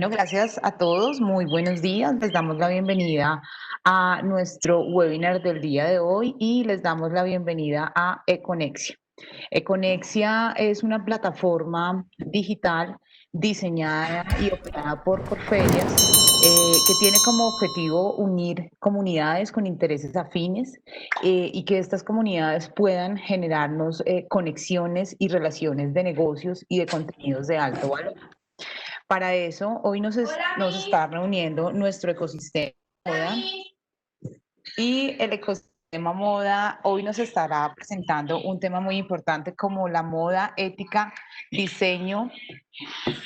Bueno, gracias a todos. Muy buenos días. Les damos la bienvenida a nuestro webinar del día de hoy y les damos la bienvenida a Econexia. Econexia es una plataforma digital diseñada y operada por Corferias, que tiene como objetivo unir comunidades con intereses afines y que estas comunidades puedan generarnos conexiones y relaciones de negocios y de contenidos de alto valor. Para eso, hoy nos está reuniendo nuestro ecosistema moda y el ecosistema moda hoy nos estará presentando un tema muy importante como la moda ética, diseño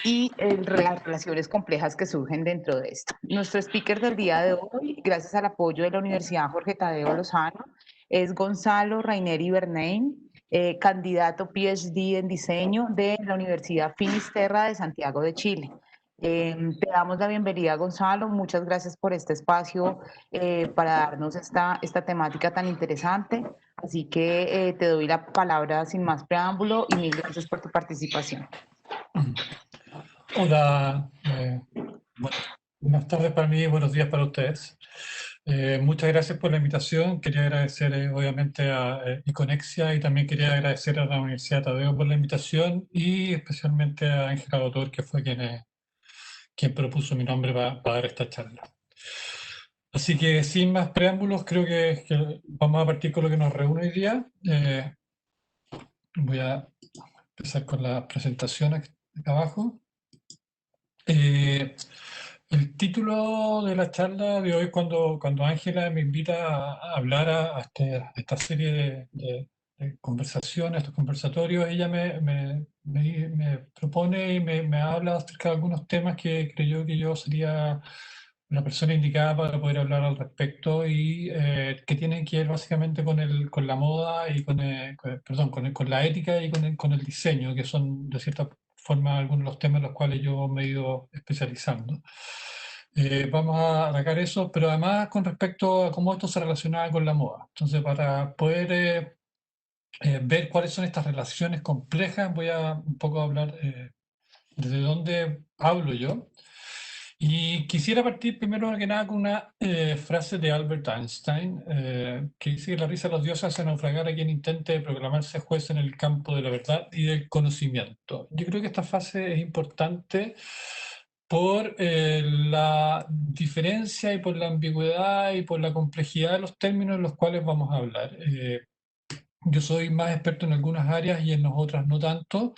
y las relaciones complejas que surgen dentro de esto. Nuestro speaker del día de hoy, gracias al apoyo de la Universidad Jorge Tadeo Lozano, es Gonzalo Raineri Bernain, candidato PhD en diseño de la Universidad Finisterra de Santiago de Chile. Te damos la bienvenida, Gonzalo. Muchas gracias por este espacio para darnos esta temática tan interesante. Así que te doy la palabra sin más preámbulo y mil gracias por tu participación. Hola, buenas tardes para mí y buenos días para ustedes. Muchas gracias por la invitación. Quería agradecer obviamente a Iconexia y también quería agradecer a la Universidad Tadeo por la invitación y especialmente a Ángela Botor, que fue quien propuso mi nombre para dar esta charla. Así que sin más preámbulos, creo que vamos a partir con lo que nos reúne hoy día. Voy a empezar con la presentación acá abajo. El título de la charla de hoy, cuando Ángela me invita a hablar a esta serie de conversaciones, estos conversatorios, ella me propone y me habla acerca de algunos temas que creyó que yo sería la persona indicada para poder hablar al respecto y que tienen que ver básicamente con la moda y con la ética y con el diseño, que son de cierta forma algunos de los temas en los cuales yo me he ido especializando. Vamos a atacar eso, pero además con respecto a cómo esto se relaciona con la moda. Entonces, para poder ver cuáles son estas relaciones complejas, voy a un poco hablar desde dónde hablo yo. Y quisiera partir primero que nada con una frase de Albert Einstein, que dice que la risa de los dioses hace naufragar a quien intente proclamarse juez en el campo de la verdad y del conocimiento. Yo creo que esta frase es importante por la diferencia y por la ambigüedad y por la complejidad de los términos en los cuales vamos a hablar. Yo soy más experto en algunas áreas y en otras no tanto.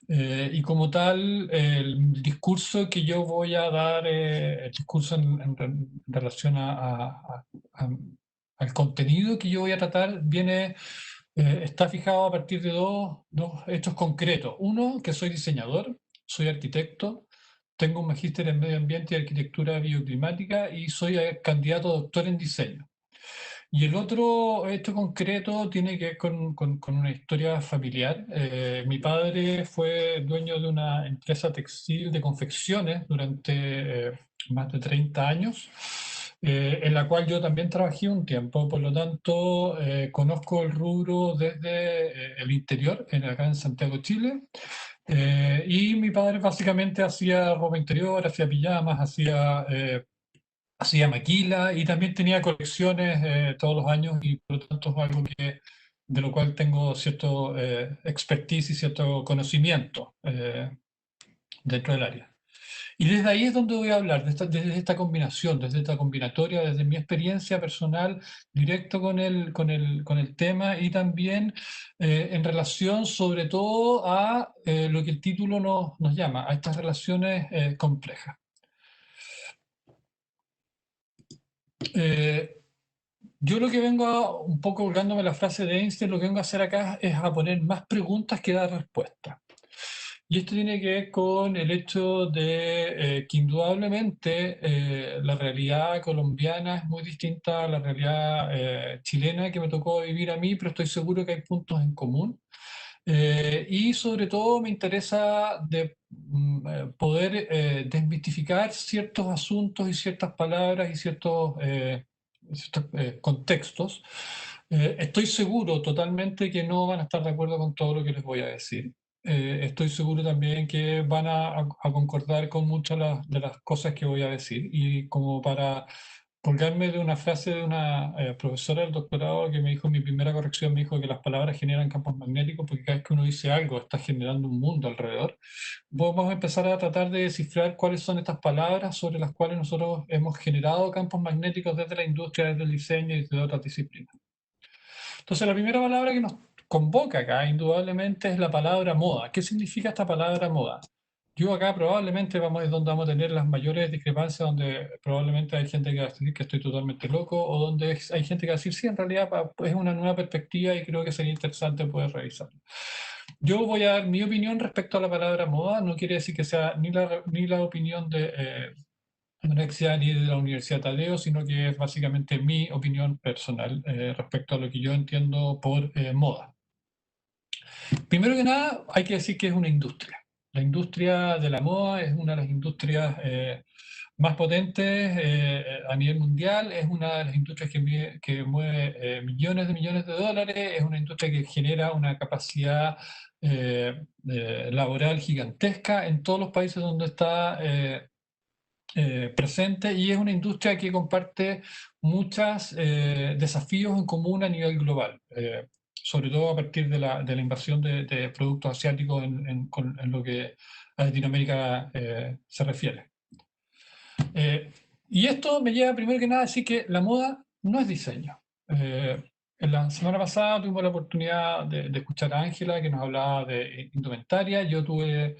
Y como tal, el discurso que yo voy a dar, el discurso en relación al contenido que yo voy a tratar, está fijado a partir de dos hechos concretos. Uno, que soy diseñador, soy arquitecto, tengo un magíster en medio ambiente y arquitectura bioclimática y soy candidato a doctor en diseño. Y el otro hecho concreto tiene que ver con una historia familiar. Mi padre fue dueño de una empresa textil de confecciones durante más de 30 años, en la cual yo también trabajé un tiempo. Por lo tanto, conozco el rubro desde el interior, acá en Santiago, Chile. Y mi padre básicamente hacía ropa interior, hacía pijamas, hacía maquila y también tenía colecciones todos los años y por lo tanto es algo de lo cual tengo cierto expertise y cierto conocimiento dentro del área. Y desde ahí es donde voy a hablar, desde esta combinación, desde esta combinatoria, desde mi experiencia personal directo con el tema y también en relación sobre todo a lo que el título nos llama, a estas relaciones complejas. Yo lo que un poco colgándome la frase de Einstein, lo que vengo a hacer acá es a poner más preguntas que dar respuestas. Y esto tiene que ver con el hecho de que indudablemente la realidad colombiana es muy distinta a la realidad chilena que me tocó vivir a mí, pero estoy seguro que hay puntos en común. Y sobre todo me interesa poder desmitificar ciertos asuntos y ciertas palabras y ciertos contextos. Estoy seguro totalmente que no van a estar de acuerdo con todo lo que les voy a decir. estoy seguro también que van a concordar con muchas de las cosas que voy a decir. Y como para colgarme de una frase de una profesora del doctorado que me dijo, en mi primera corrección, me dijo que las palabras generan campos magnéticos porque cada vez que uno dice algo está generando un mundo alrededor. Vamos a empezar a tratar de descifrar cuáles son estas palabras sobre las cuales nosotros hemos generado campos magnéticos desde la industria, desde el diseño y desde otras disciplinas. Entonces, la primera palabra que nos convoca acá, indudablemente, es la palabra moda. ¿Qué significa esta palabra moda? Yo acá probablemente es donde vamos a tener las mayores discrepancias, donde probablemente hay gente que va a decir que estoy totalmente loco, o donde hay gente que va a decir, sí, en realidad es una nueva perspectiva y creo que sería interesante poder revisarlo. Yo voy a dar mi opinión respecto a la palabra moda, no quiere decir que sea ni la opinión de anorexia ni de la Universidad Tadeo, sino que es básicamente mi opinión personal respecto a lo que yo entiendo por moda. Primero que nada, hay que decir que es una industria. La industria de la moda es una de las industrias más potentes a nivel mundial, es una de las industrias que mueve millones de dólares, es una industria que genera una capacidad laboral gigantesca en todos los países donde está presente, y es una industria que comparte muchos desafíos en común a nivel global, sobre todo a partir de la invasión de productos asiáticos en lo que a Latinoamérica se refiere. Y esto me lleva primero que nada a decir que la moda no es diseño. En la semana pasada tuvimos la oportunidad de escuchar a Ángela que nos hablaba de indumentaria. Yo tuve,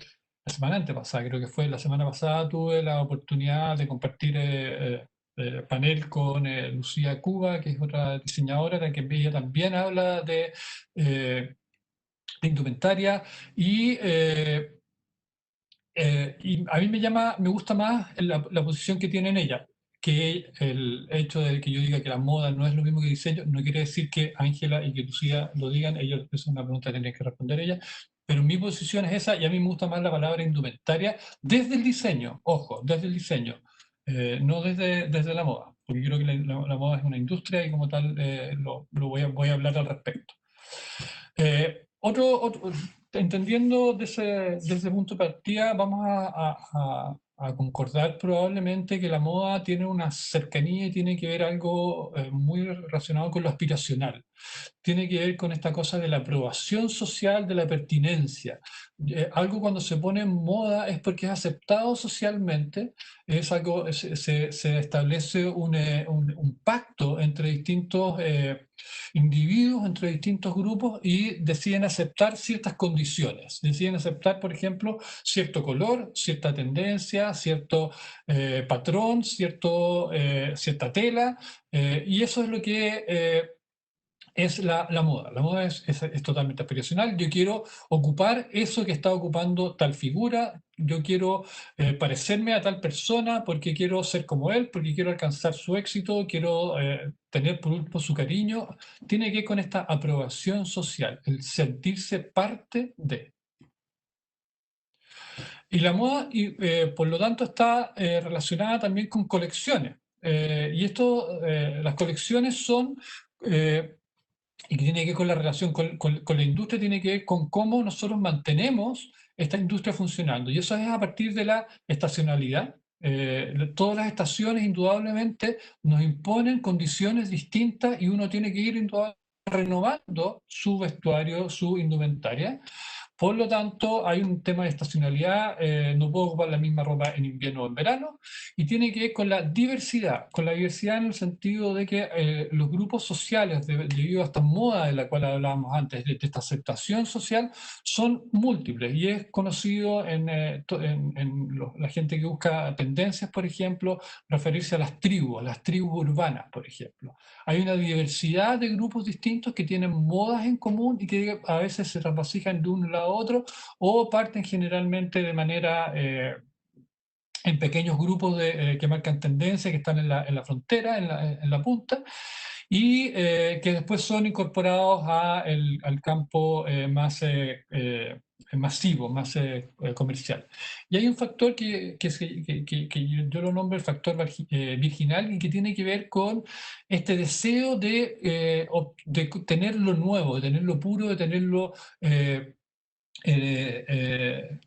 la semana antepasada, creo que fue la semana pasada, tuve la oportunidad de compartir panel con Lucía Cuba, que es otra diseñadora, la que ella también habla de indumentaria. Y a mí me gusta más la posición que tiene en ella, que el hecho de que yo diga que la moda no es lo mismo que diseño, no quiere decir que Ángela y que Lucía lo digan, ellos, es una pregunta que tendrían que responder ella, pero mi posición es esa y a mí me gusta más la palabra indumentaria desde el diseño, ojo, desde el diseño, no desde la moda, porque yo creo que la moda es una industria y como tal voy a hablar al respecto. Entendiendo desde ese punto de partida, vamos a concordar probablemente que la moda tiene una cercanía y tiene que ver algo muy relacionado con lo aspiracional. Tiene que ver con esta cosa de la aprobación social, de la pertinencia. Algo cuando se pone en moda es porque es aceptado socialmente, es algo, se establece un pacto entre distintos individuos, entre distintos grupos y deciden aceptar ciertas condiciones. Deciden aceptar, por ejemplo, cierto color, cierta tendencia, cierto patrón, cierta tela, y eso es lo que es la moda. La moda es totalmente aspiracional. Yo quiero ocupar eso que está ocupando tal figura. Yo quiero parecerme a tal persona porque quiero ser como él, porque quiero alcanzar su éxito, quiero tener por último su cariño. Tiene que ver con esta aprobación social, el sentirse parte de. Y la moda, por lo tanto, está relacionada también con colecciones. Las colecciones son y que tiene que ver con la relación con la industria, tiene que ver con cómo nosotros mantenemos esta industria funcionando. Y eso es a partir de la estacionalidad. Todas las estaciones indudablemente nos imponen condiciones distintas y uno tiene que ir indudablemente renovando su vestuario, su indumentaria. Por lo tanto, hay un tema de estacionalidad, no puedo ocupar la misma ropa en invierno o en verano, y tiene que ver con la diversidad en el sentido de que los grupos sociales, debido a esta moda de la cual hablábamos antes, de esta aceptación social, son múltiples, y es conocido la gente que busca tendencias, por ejemplo, referirse a las tribus urbanas, por ejemplo. Hay una diversidad de grupos distintos que tienen modas en común y que a veces se trasvasijan de un lado a otro o parten generalmente de manera en pequeños grupos que marcan tendencia, que están en la frontera, en la punta, y que después son incorporados al campo más masivo, más comercial. Y hay un factor que yo lo nombro el factor virginal y que tiene que ver con este deseo de tener lo nuevo, de tener lo puro, de tener eh,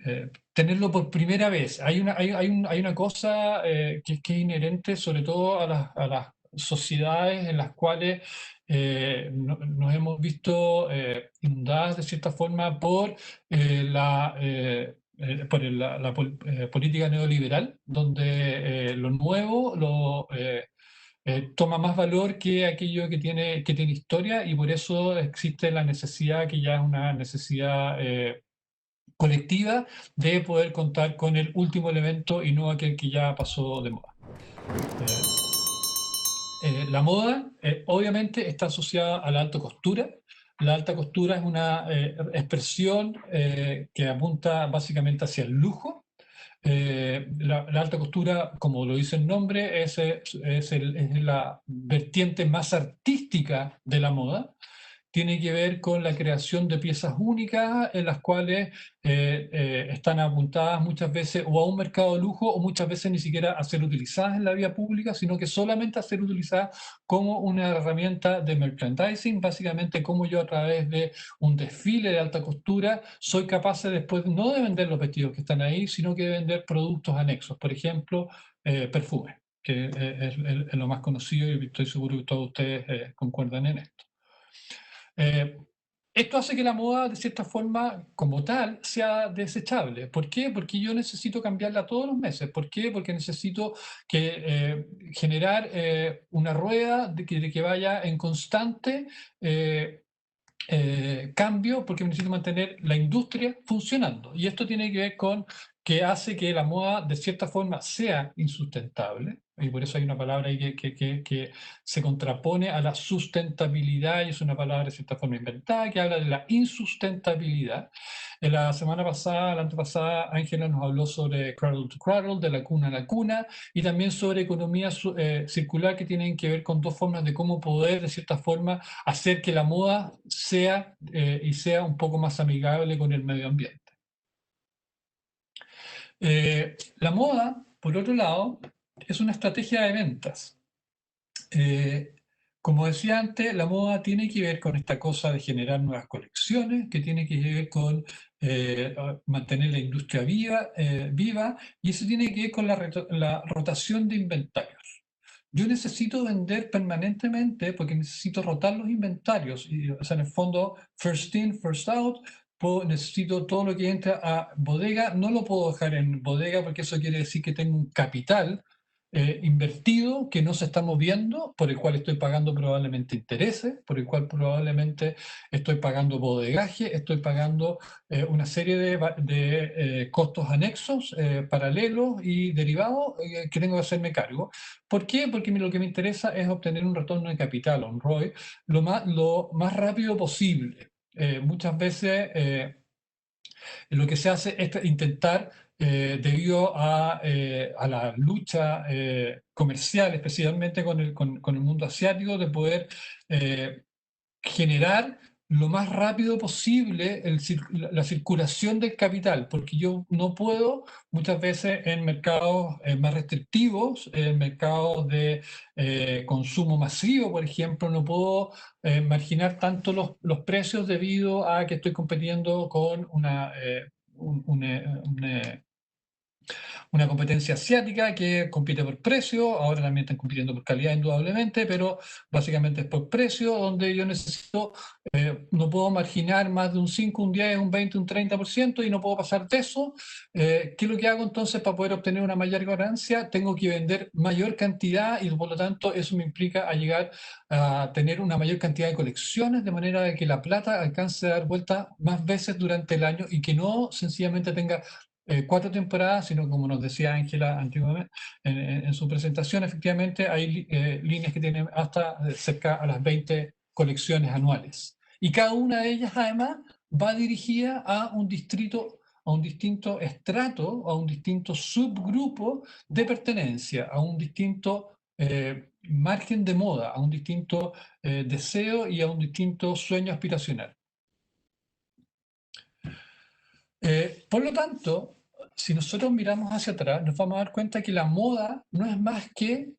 eh, tenerlo por primera vez. Hay una cosa que es inherente sobre todo a las sociedades en las cuales nos hemos visto inundadas de cierta forma por política neoliberal, donde lo nuevo toma más valor que aquello que tiene historia, y por eso existe la necesidad, que ya es una necesidad colectiva, de poder contar con el último elemento y no aquel que ya pasó de moda. La moda obviamente está asociada a la alta costura. La alta costura es una expresión que apunta básicamente hacia el lujo. La alta costura, como lo dice el nombre, es la vertiente más artística de la moda. Tiene que ver con la creación de piezas únicas en las cuales están apuntadas muchas veces o a un mercado de lujo, o muchas veces ni siquiera a ser utilizadas en la vía pública, sino que solamente a ser utilizadas como una herramienta de merchandising, básicamente como yo a través de un desfile de alta costura soy capaz de después no de vender los vestidos que están ahí, sino que de vender productos anexos, por ejemplo, perfumes, que es lo más conocido, y estoy seguro que todos ustedes concuerdan en esto. Esto hace que la moda, de cierta forma, como tal, sea desechable. ¿Por qué? Porque yo necesito cambiarla todos los meses. ¿Por qué? Porque necesito generar una rueda de que vaya en constante cambio, porque necesito mantener la industria funcionando. Y esto tiene que ver con que hace que la moda, de cierta forma, sea insustentable. Y por eso hay una palabra ahí que se contrapone a la sustentabilidad, y es una palabra de cierta forma inventada, que habla de la insustentabilidad. En la semana pasada, la antepasada, Ángela nos habló sobre cradle to cradle, de la cuna a la cuna, y también sobre economía circular, que tienen que ver con dos formas de cómo poder, de cierta forma, hacer que la moda sea y sea un poco más amigable con el medio ambiente. La moda, por otro lado, es una estrategia de ventas. Como decía antes, la moda tiene que ver con esta cosa de generar nuevas colecciones, que tiene que ver con mantener la industria viva, y eso tiene que ver con la rotación de inventarios. Yo necesito vender permanentemente porque necesito rotar los inventarios. O sea, en el fondo, first in, first out. Necesito todo lo que entra a bodega. No lo puedo dejar en bodega porque eso quiere decir que tengo un capital invertido que no se está moviendo, por el cual estoy pagando probablemente intereses, por el cual probablemente estoy pagando bodegaje, estoy pagando una serie de costos anexos, paralelos y derivados que tengo que hacerme cargo. ¿Por qué? Porque lo que me interesa es obtener un retorno de capital, un ROI, lo más rápido posible. Muchas veces lo que se hace es intentar, debido a la lucha comercial, especialmente con el mundo asiático, de poder generar lo más rápido posible la circulación del capital, porque yo no puedo muchas veces en mercados más restrictivos, en mercados de consumo masivo, por ejemplo, no puedo marginar tanto los precios debido a que estoy compitiendo con una competencia asiática que compite por precio. Ahora también están compitiendo por calidad, indudablemente, pero básicamente es por precio, donde yo necesito, no puedo marginar más de un 5, un 10, un 20, un 30%, y no puedo pasar de eso. ¿Qué es lo que hago entonces para poder obtener una mayor ganancia? Tengo que vender mayor cantidad, y por lo tanto eso me implica a llegar a tener una mayor cantidad de colecciones, de manera de que la plata alcance a dar vuelta más veces durante el año, y que no sencillamente tenga 4 temporadas, sino, como nos decía Ángela antiguamente en su presentación, efectivamente hay líneas que tienen hasta cerca a las 20 colecciones anuales. Y cada una de ellas, además, va dirigida a un distrito, a un distinto estrato, a un distinto subgrupo de pertenencia, a un distinto margen de moda, a un distinto deseo y a un distinto sueño aspiracional. Por lo tanto, si nosotros miramos hacia atrás, nos vamos a dar cuenta que la moda no es más que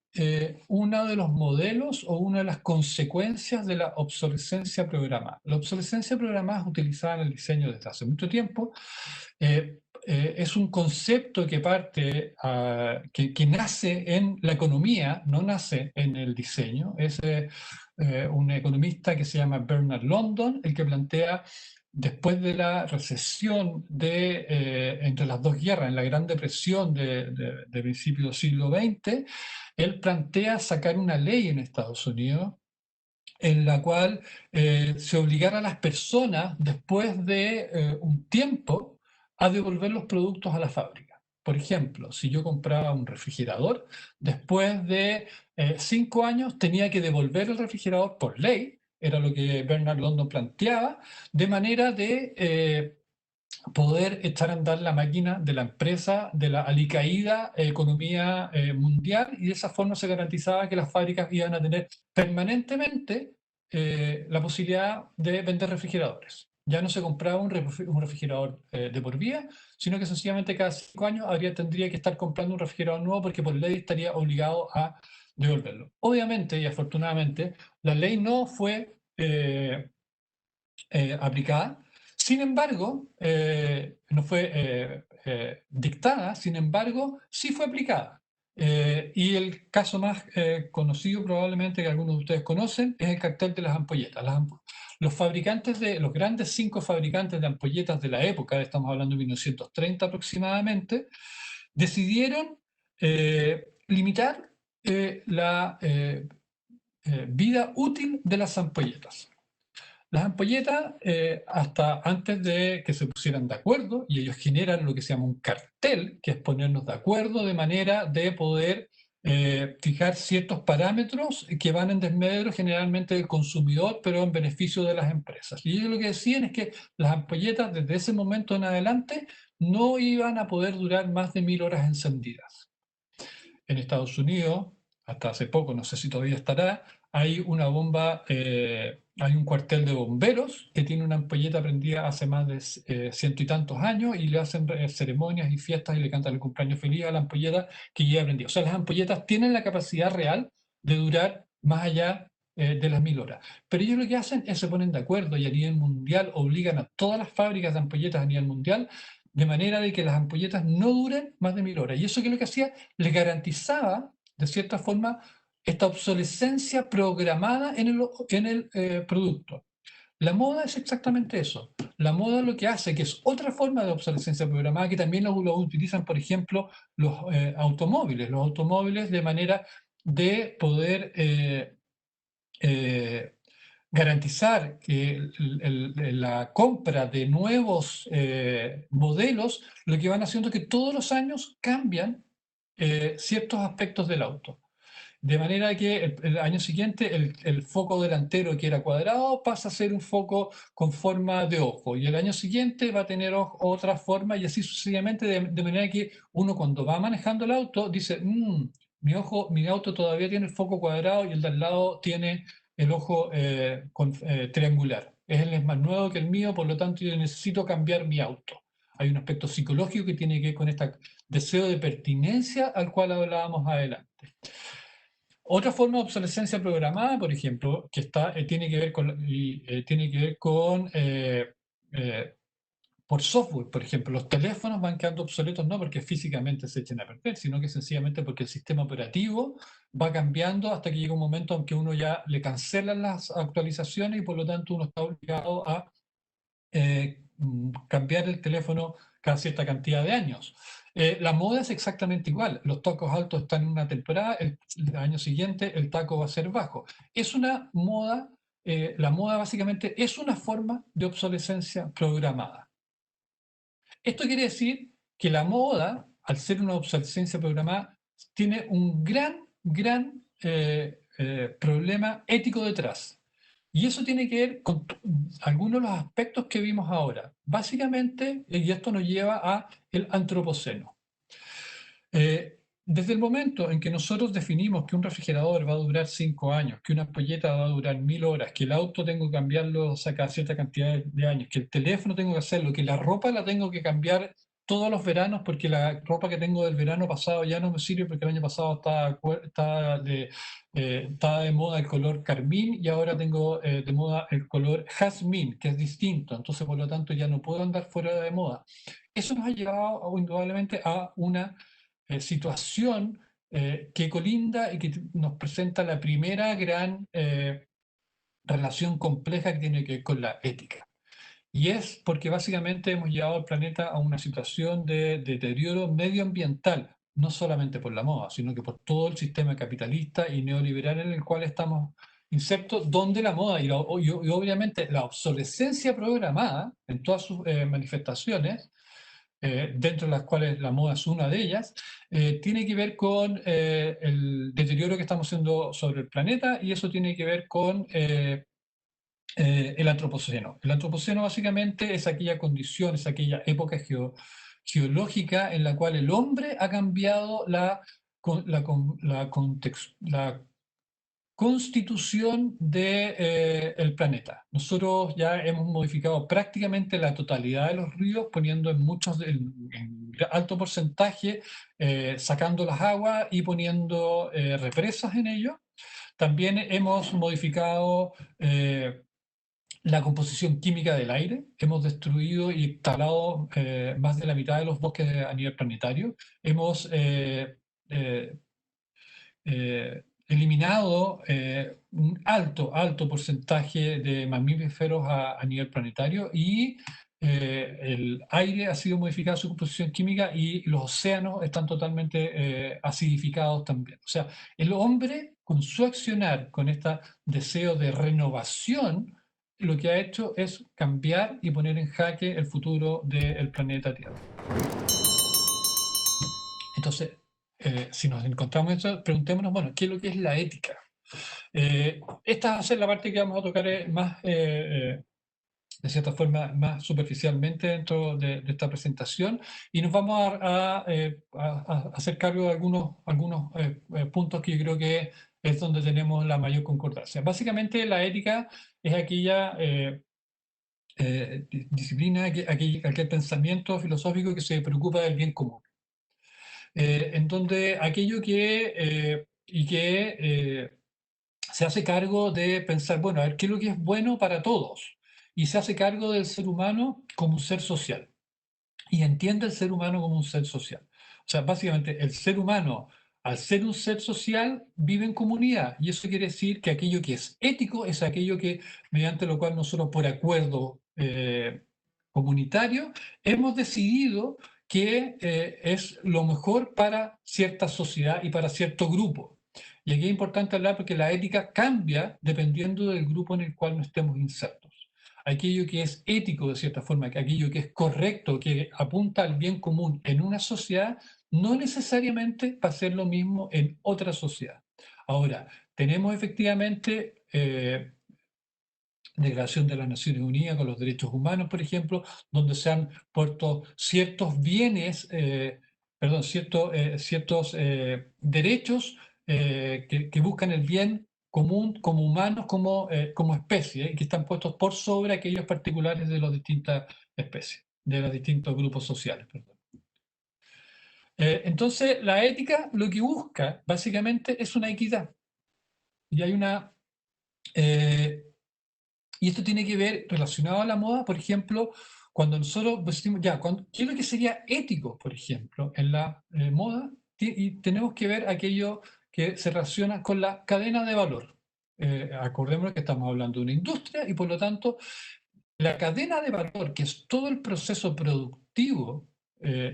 uno de los modelos o una de las consecuencias de la obsolescencia programada. La obsolescencia programada es utilizada en el diseño desde hace mucho tiempo. Es un concepto que parte, que nace en la economía, no nace en el diseño. Es un economista que se llama Bernard London, el que plantea, después de la recesión entre las dos guerras, en la Gran Depresión de principios del siglo XX, él plantea sacar una ley en Estados Unidos en la cual se obligara a las personas, después de un tiempo, a devolver los productos a la fábrica. Por ejemplo, si yo compraba un refrigerador, después de 5 años tenía que devolver el refrigerador por ley, era lo que Bernard London planteaba, de manera de poder echar a andar la máquina de la empresa, de la alicaída economía mundial, y de esa forma se garantizaba que las fábricas iban a tener permanentemente la posibilidad de vender refrigeradores. Ya no se compraba un refrigerador de por vida, sino que sencillamente cada 5 años tendría que estar comprando un refrigerador nuevo porque por ley estaría obligado a devolverlo. Obviamente y afortunadamente, la ley no fue aplicada. Sin embargo, no fue dictada, sin embargo, sí fue aplicada. Y el caso más conocido probablemente que algunos de ustedes conocen es el cartel de las ampolletas. Los fabricantes los grandes 5 fabricantes de ampolletas de la época, estamos hablando de 1930 aproximadamente, decidieron limitar la vida útil de las ampolletas. Las ampolletas, hasta antes de que se pusieran de acuerdo, y ellos generan lo que se llama un cartel, que es ponernos de acuerdo de manera de poder fijar ciertos parámetros que van en desmedro generalmente del consumidor, pero en beneficio de las empresas. Y ellos lo que decían es que las ampolletas desde ese momento en adelante no iban a poder durar más de 1000 horas encendidas. En Estados Unidos, hasta hace poco, no sé si todavía estará, hay una bomba, hay un cuartel de bomberos que tiene una ampolleta prendida hace más de 100 y tantos años y le hacen ceremonias y fiestas y le cantan el cumpleaños feliz a la ampolleta que lleva prendida. O sea, las ampolletas tienen la capacidad real de durar más allá de las 1000 horas. Pero ellos lo que hacen es se ponen de acuerdo y a nivel mundial obligan a todas las fábricas de ampolletas a nivel mundial de manera de que las ampolletas no duren más de 1000 horas. Y eso que es lo que hacía, les garantizaba, de cierta forma, esta obsolescencia programada en el producto. La moda es exactamente eso. La moda lo que hace, que es otra forma de obsolescencia programada, que también lo utilizan, por ejemplo, los automóviles. Los automóviles de manera de poder garantizar que la compra de nuevos modelos, lo que van haciendo es que todos los años cambian ciertos aspectos del auto. De manera que el año siguiente el foco delantero que era cuadrado pasa a ser un foco con forma de ojo y el año siguiente va a tener otra forma y así sucesivamente, de manera que uno cuando va manejando el auto dice, mi auto todavía tiene el foco cuadrado y el de al lado tiene el ojo triangular. Él es más nuevo que el mío, por lo tanto yo necesito cambiar mi auto. Hay un aspecto psicológico que tiene que ver con este deseo de pertinencia al cual hablábamos adelante. Otra forma de obsolescencia programada, por ejemplo, que tiene que ver con por software, por ejemplo, los teléfonos van quedando obsoletos no porque físicamente se echen a perder, sino que sencillamente porque el sistema operativo va cambiando hasta que llega un momento en que uno ya le cancelan las actualizaciones y por lo tanto uno está obligado a cambiar el teléfono cada cierta cantidad de años. La moda es exactamente igual. Los tacos altos están en una temporada, el año siguiente el taco va a ser bajo. Es una moda, la moda básicamente es una forma de obsolescencia programada. Esto quiere decir que la moda, al ser una obsolescencia programada, tiene un gran problema ético detrás. Y eso tiene que ver con algunos de los aspectos que vimos ahora. Básicamente, y esto nos lleva a el antropoceno. Desde el momento en que nosotros definimos que un refrigerador va a durar 5 años, que una ampolleta va a durar 1000 horas, que el auto tengo que cambiarlo cada cierta cantidad de años, que el teléfono tengo que hacerlo, que la ropa la tengo que cambiar todos los veranos porque la ropa que tengo del verano pasado ya no me sirve porque el año pasado estaba de moda el color carmín y ahora tengo de moda el color jazmín, que es distinto, entonces por lo tanto ya no puedo andar fuera de moda. Eso nos ha llevado indudablemente a una situación que colinda y que nos presenta la primera gran relación compleja que tiene que ver con la ética. Y es porque básicamente hemos llevado al planeta a una situación de deterioro medioambiental, no solamente por la moda, sino que por todo el sistema capitalista y neoliberal en el cual estamos insertos, donde la moda y obviamente la obsolescencia programada en todas sus manifestaciones, dentro de las cuales la moda es una de ellas, tiene que ver con el deterioro que estamos haciendo sobre el planeta y eso tiene que ver con el antropoceno. El antropoceno básicamente es aquella condición, es aquella época geológica en la cual el hombre ha cambiado la constitución del planeta. Nosotros ya hemos modificado prácticamente la totalidad de los ríos, poniendo en alto porcentaje, sacando las aguas y poniendo represas en ellos. También hemos modificado la composición química del aire. Hemos destruido y talado más de la mitad de los bosques a nivel planetario. Hemos eliminado un alto porcentaje de mamíferos a nivel planetario y el aire ha sido modificado su composición química y los océanos están totalmente acidificados también. O sea, el hombre con su accionar, con este deseo de renovación, lo que ha hecho es cambiar y poner en jaque el futuro del planeta Tierra. Entonces, si nos encontramos eso, preguntémonos, bueno, ¿qué es lo que es la ética? Esta va a ser la parte que vamos a tocar más, de cierta forma, más superficialmente dentro de esta presentación y nos vamos a hacer cargo de algunos puntos que yo creo que es donde tenemos la mayor concordancia. Básicamente, la ética es aquella disciplina, aquel pensamiento filosófico que se preocupa del bien común. En donde aquello que se hace cargo de pensar, bueno, a ver, ¿qué es lo que es bueno para todos? Y se hace cargo del ser humano como un ser social. Y entiende el ser humano como un ser social. O sea, básicamente el ser humano, al ser un ser social, vive en comunidad. Y eso quiere decir que aquello que es ético es aquello que, mediante lo cual nosotros por acuerdo comunitario, hemos decidido que es lo mejor para cierta sociedad y para cierto grupo. Y aquí es importante hablar porque la ética cambia dependiendo del grupo en el cual nos estemos insertos. Aquello que es ético de cierta forma, que aquello que es correcto, que apunta al bien común en una sociedad, no necesariamente va a ser lo mismo en otra sociedad. Ahora, tenemos efectivamente Declaración de las Naciones Unidas con los Derechos Humanos, por ejemplo, donde se han puesto ciertos bienes, ciertos derechos que buscan el bien común como humanos, como especie, y que están puestos por sobre aquellos particulares de las distintas especies, de los distintos grupos sociales. Perdón. Entonces, la ética lo que busca básicamente es una equidad. Y hay una... Y esto tiene que ver relacionado a la moda, por ejemplo, cuando nosotros decimos, ya, ¿qué es lo que sería ético, por ejemplo, en la moda? Y tenemos que ver aquello que se relaciona con la cadena de valor. Acordémonos que estamos hablando de una industria y por lo tanto la cadena de valor, que es todo el proceso productivo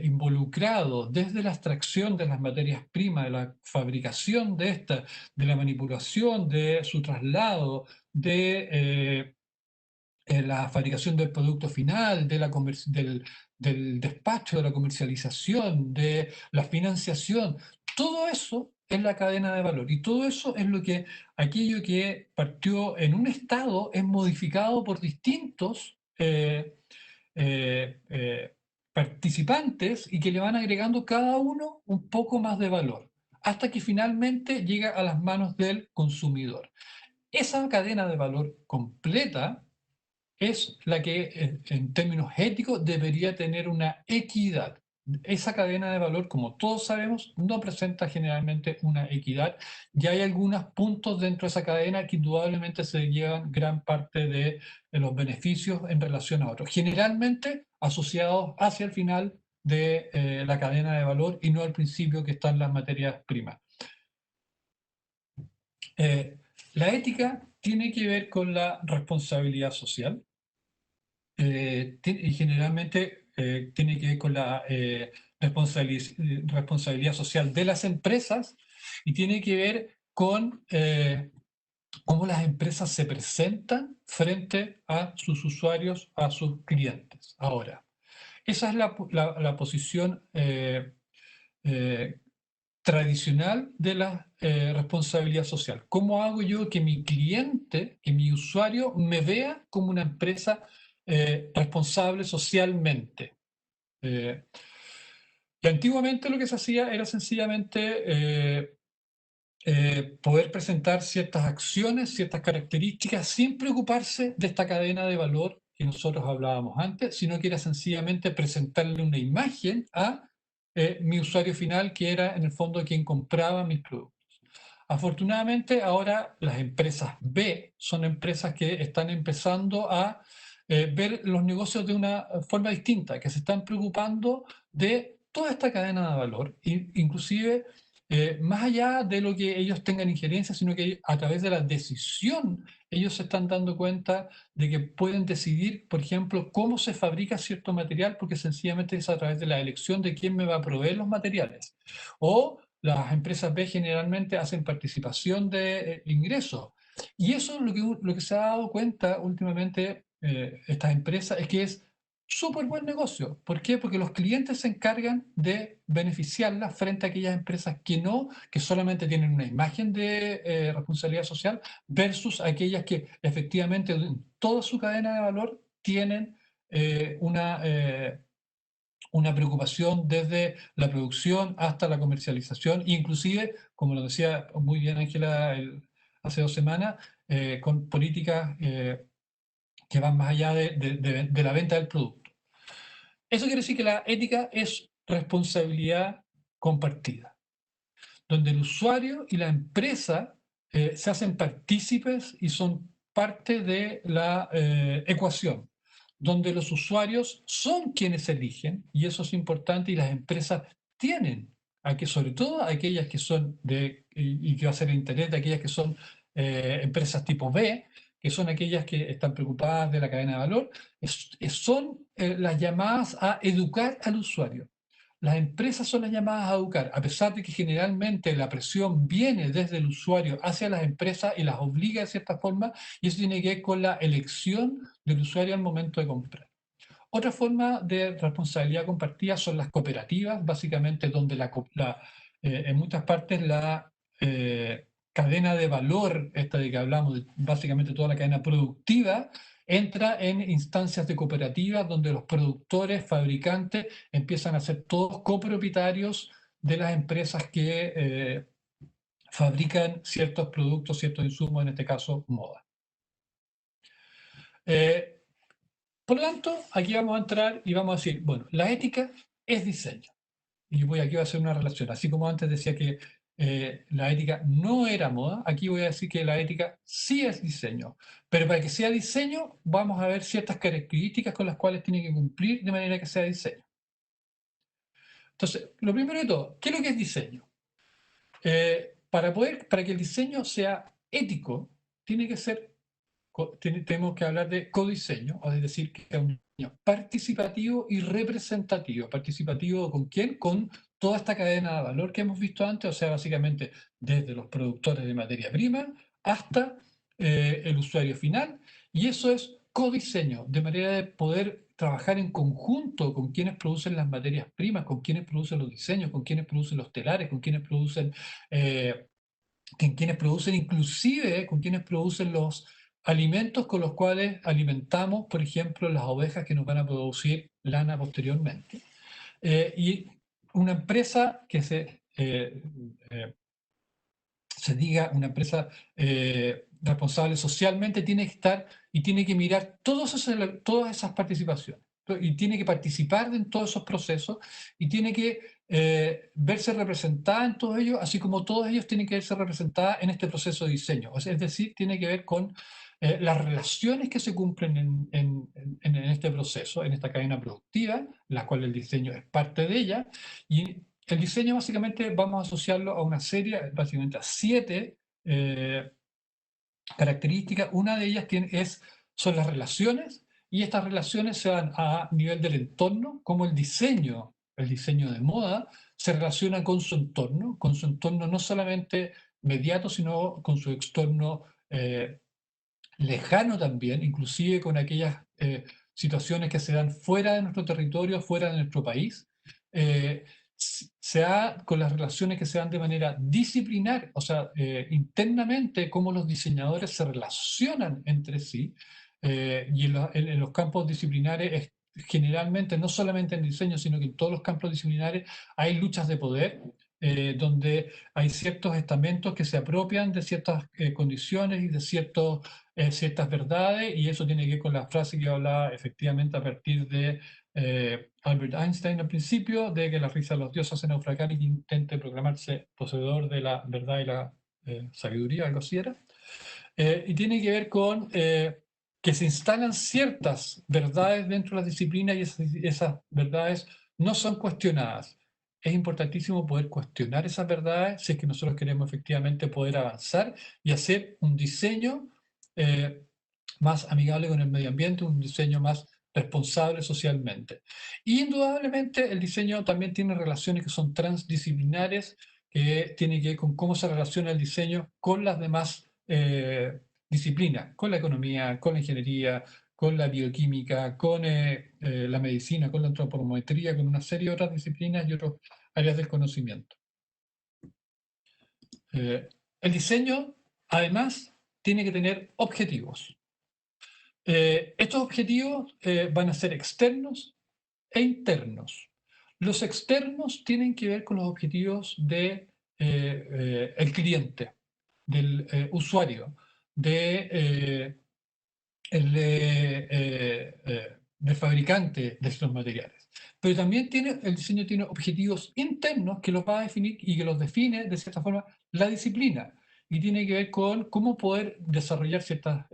involucrado desde la extracción de las materias primas, de la fabricación de estas, de la manipulación, de su traslado, de la fabricación del producto final, del despacho, de la comercialización, de la financiación, todo eso es la cadena de valor. Y todo eso es aquello que partió en un estado es modificado por distintos eh, eh, participantes y que le van agregando cada uno un poco más de valor, hasta que finalmente llega a las manos del consumidor. Esa cadena de valor completa es la que, en términos éticos, debería tener una equidad. esa cadena de valor, como todos sabemos, no presenta generalmente una equidad y hay algunos puntos dentro de esa cadena que indudablemente se llevan gran parte de los beneficios en relación a otros, generalmente asociados hacia el final de la cadena de valor y no al principio que están las materias primas. La ética tiene que ver con la responsabilidad social y generalmente tiene que ver con la responsabilidad social de las empresas y tiene que ver con cómo las empresas se presentan frente a sus usuarios, a sus clientes. Ahora, esa es la posición eh, tradicional de la responsabilidad social. ¿Cómo hago yo que mi cliente, que mi usuario me vea como una empresa responsable socialmente? Eh, y antiguamente lo que se hacía era sencillamente poder presentar ciertas acciones, ciertas características, sin preocuparse de esta cadena de valor que nosotros hablábamos antes, sino que era sencillamente presentarle una imagen a mi usuario final, que era en el fondo quien compraba mis productos. Afortunadamente, ahora las empresas B son empresas que están empezando a ver los negocios de una forma distinta, que se están preocupando de toda esta cadena de valor, inclusive más allá de lo que ellos tengan injerencia, sino que a través de la decisión ellos se están dando cuenta de que pueden decidir, por ejemplo, cómo se fabrica cierto material, porque sencillamente es a través de la elección de quién me va a proveer los materiales. O las empresas B generalmente hacen participación de ingresos. Y eso es lo que se ha dado cuenta últimamente estas empresas, es que es súper buen negocio. ¿Por qué? Porque los clientes se encargan de beneficiarlas frente a aquellas empresas que no, que solamente tienen una imagen de responsabilidad social, versus aquellas que efectivamente en toda su cadena de valor tienen una preocupación desde la producción hasta la comercialización, inclusive, como lo decía muy bien Ángela hace 2 semanas, con políticas que van más allá de la venta del producto. Eso quiere decir que la ética es responsabilidad compartida, donde el usuario y la empresa se hacen partícipes y son parte de la ecuación, donde los usuarios son quienes eligen, y eso es importante, y las empresas tienen, sobre todo aquellas que son y que va a ser el Internet, aquellas que son empresas tipo B, que son aquellas que están preocupadas de la cadena de valor, son las llamadas a educar al usuario. Las empresas son las llamadas a educar, a pesar de que generalmente la presión viene desde el usuario hacia las empresas y las obliga de cierta forma, y eso tiene que ver con la elección del usuario al momento de comprar. Otra forma de responsabilidad compartida son las cooperativas, básicamente donde en muchas partes la cadena de valor, esta de que hablamos, básicamente toda la cadena productiva, entra en instancias de cooperativas donde los productores, fabricantes, empiezan a ser todos copropietarios de las empresas que fabrican ciertos productos, ciertos insumos, en este caso moda. Por lo tanto, aquí vamos a entrar y vamos a decir, bueno, la ética es diseño. Y aquí voy a hacer una relación. Así como antes decía que la ética no era moda, aquí voy a decir que la ética sí es diseño. Pero para que sea diseño, vamos a ver ciertas características con las cuales tiene que cumplir de manera que sea diseño. Entonces, lo primero de todo, ¿qué es lo que es diseño? Para que el diseño sea ético, tiene que ser tenemos que hablar de codiseño, es decir, que es un diseño participativo y representativo. ¿Participativo con quién? Con toda esta cadena de valor que hemos visto antes, o sea, básicamente desde los productores de materia prima hasta el usuario final. Y eso es codiseño, de manera de poder trabajar en conjunto con quienes producen las materias primas, con quienes producen los diseños, con quienes producen los telares, con quienes producen inclusive con quienes producen los alimentos con los cuales alimentamos, por ejemplo, las ovejas que nos van a producir lana posteriormente. Y una empresa que se diga una empresa responsable socialmente tiene que estar y tiene que mirar todas esas participaciones. y tiene que participar en todos esos procesos y tiene que verse representada en todos ellos, así como todos ellos tienen que verse representadas en este proceso de diseño. O sea, es decir, tiene que ver con las relaciones que se cumplen en este proceso, en esta cadena productiva, la cual el diseño es parte de ella. Y el diseño básicamente vamos a asociarlo a una serie, básicamente a 7 características. Una de ellas son las relaciones, y estas relaciones se dan a nivel del entorno, como el diseño de moda, se relaciona con su entorno no solamente inmediato, sino con su entorno lejano también, inclusive con aquellas situaciones que se dan fuera de nuestro territorio, fuera de nuestro país. Se da con las relaciones que se dan de manera disciplinar, o sea, internamente, cómo los diseñadores se relacionan entre sí. Y en los campos disciplinares, generalmente, no solamente en diseño, sino que en todos los campos disciplinares hay luchas de poder, donde hay ciertos estamentos que se apropian de ciertas condiciones y de ciertas verdades, y eso tiene que ver con la frase que yo hablaba efectivamente a partir de Albert Einstein al principio, de que la risa de los dioses hace naufragar y que intente proclamarse poseedor de la verdad y la sabiduría, algo así era. Y tiene que ver con que se instalan ciertas verdades dentro de las disciplinas y esas verdades no son cuestionadas. Es importantísimo poder cuestionar esas verdades si es que nosotros queremos efectivamente poder avanzar y hacer un diseño eh, más amigable con el medio ambiente, un diseño más responsable socialmente. Y indudablemente el diseño también tiene relaciones que son transdisciplinares, que tiene que ver con cómo se relaciona el diseño con las demás disciplinas, con la economía, con la ingeniería, con la bioquímica, con la medicina, con la antropometría, con una serie de otras disciplinas y otras áreas del conocimiento. El diseño, además, tiene que tener objetivos. Estos objetivos van a ser externos e internos. Los externos tienen que ver con los objetivos de el cliente, del usuario, de, del fabricante de estos materiales. Pero también el diseño tiene objetivos internos que los va a definir y que los define de cierta forma la disciplina. Y tiene que ver con cómo poder desarrollar ciertas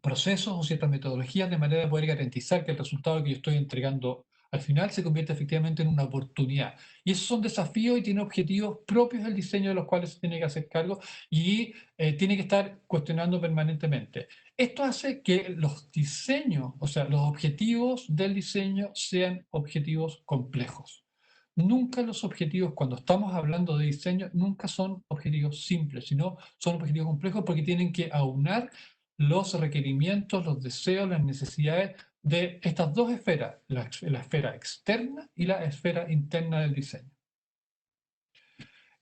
procesos o ciertas metodologías de manera de poder garantizar que el resultado que yo estoy entregando al final se convierta efectivamente en una oportunidad. Y esos son desafíos y tiene objetivos propios del diseño de los cuales se tiene que hacer cargo y tiene que estar cuestionando permanentemente. Esto hace que los diseños, o sea, los objetivos del diseño sean objetivos complejos. Nunca los objetivos, cuando estamos hablando de diseño, nunca son objetivos simples, sino son objetivos complejos porque tienen que aunar los requerimientos, los deseos, las necesidades de estas dos esferas, la esfera externa y la esfera interna del diseño.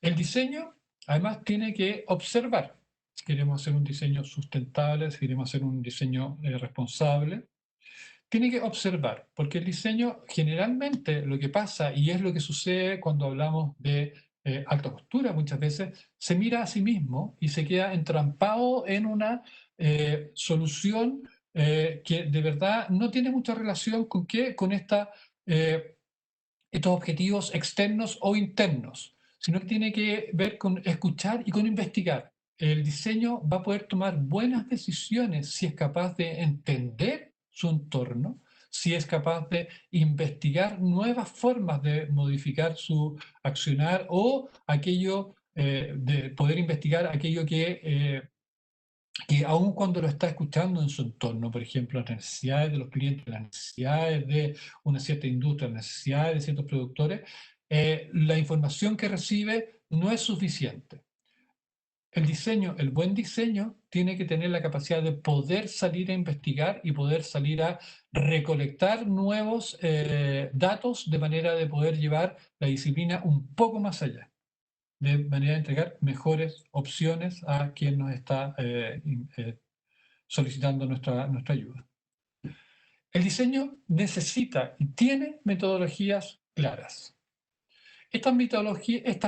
El diseño, además, tiene que observar. Si queremos hacer un diseño sustentable, si queremos hacer un diseño responsable, tiene que observar, porque el diseño generalmente lo que pasa, y es lo que sucede cuando hablamos de alta costura muchas veces, se mira a sí mismo y se queda entrampado en una solución que de verdad no tiene mucha relación con qué, con estos objetivos externos o internos, sino que tiene que ver con escuchar y con investigar. El diseño va a poder tomar buenas decisiones si es capaz de entender su entorno, si es capaz de investigar nuevas formas de modificar su accionar o aquello, de poder investigar aquello que aun cuando lo está escuchando en su entorno, por ejemplo, las necesidades de los clientes, las necesidades de una cierta industria, las necesidades de ciertos productores, la información que recibe no es suficiente. El diseño, el buen diseño, tiene que tener la capacidad de poder salir a investigar y poder salir a recolectar nuevos datos de manera de poder llevar la disciplina un poco más allá, de manera de entregar mejores opciones a quien nos está solicitando nuestra ayuda. El diseño necesita y tiene metodologías claras. Estas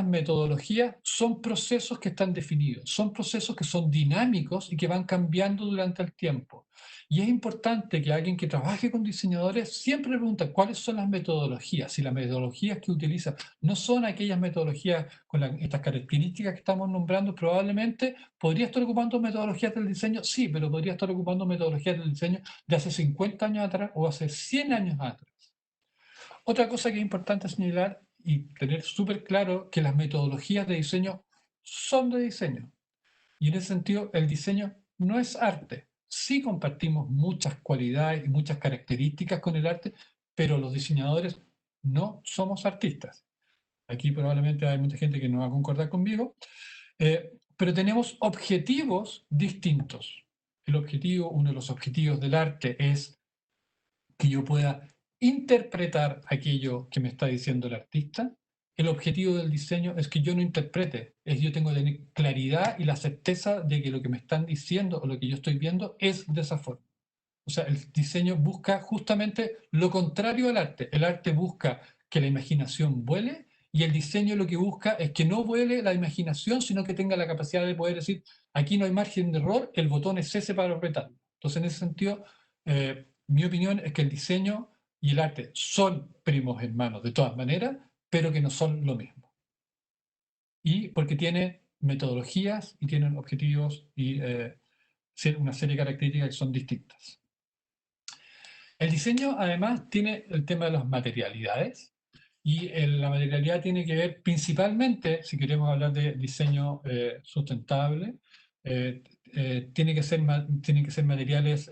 metodologías son procesos que están definidos, son procesos que son dinámicos y que van cambiando durante el tiempo. Y es importante que alguien que trabaje con diseñadores siempre pregunte cuáles son las metodologías. Si las metodologías que utiliza no son aquellas metodologías con estas características que estamos nombrando, probablemente podría estar ocupando metodologías del diseño, sí, pero podría estar ocupando metodologías del diseño de hace 50 años atrás o hace 100 años atrás. Otra cosa que es importante señalar y tener súper claro que las metodologías de diseño son de diseño. Y en ese sentido, el diseño no es arte. Sí compartimos muchas cualidades y muchas características con el arte, pero los diseñadores no somos artistas. Aquí probablemente hay mucha gente que no va a concordar conmigo, pero tenemos objetivos distintos. Uno de los objetivos del arte es que yo pueda interpretar aquello que me está diciendo el artista. El objetivo del diseño es que yo no interprete, es yo tengo que tener claridad y la certeza de que lo que me están diciendo o lo que yo estoy viendo es de esa forma. O sea, el diseño busca justamente lo contrario al arte. El arte busca que la imaginación vuele y el diseño lo que busca es que no vuele la imaginación, sino que tenga la capacidad de poder decir, aquí no hay margen de error, el botón es ese para apretarlo. Entonces, en ese sentido, mi opinión es que el diseño y el arte son primos hermanos de todas maneras, pero que no son lo mismo. Y porque tiene metodologías y tienen objetivos y una serie de características que son distintas. El diseño, además, tiene el tema de las materialidades y la materialidad tiene que ver principalmente, si queremos hablar de diseño sustentable, tiene que ser materiales,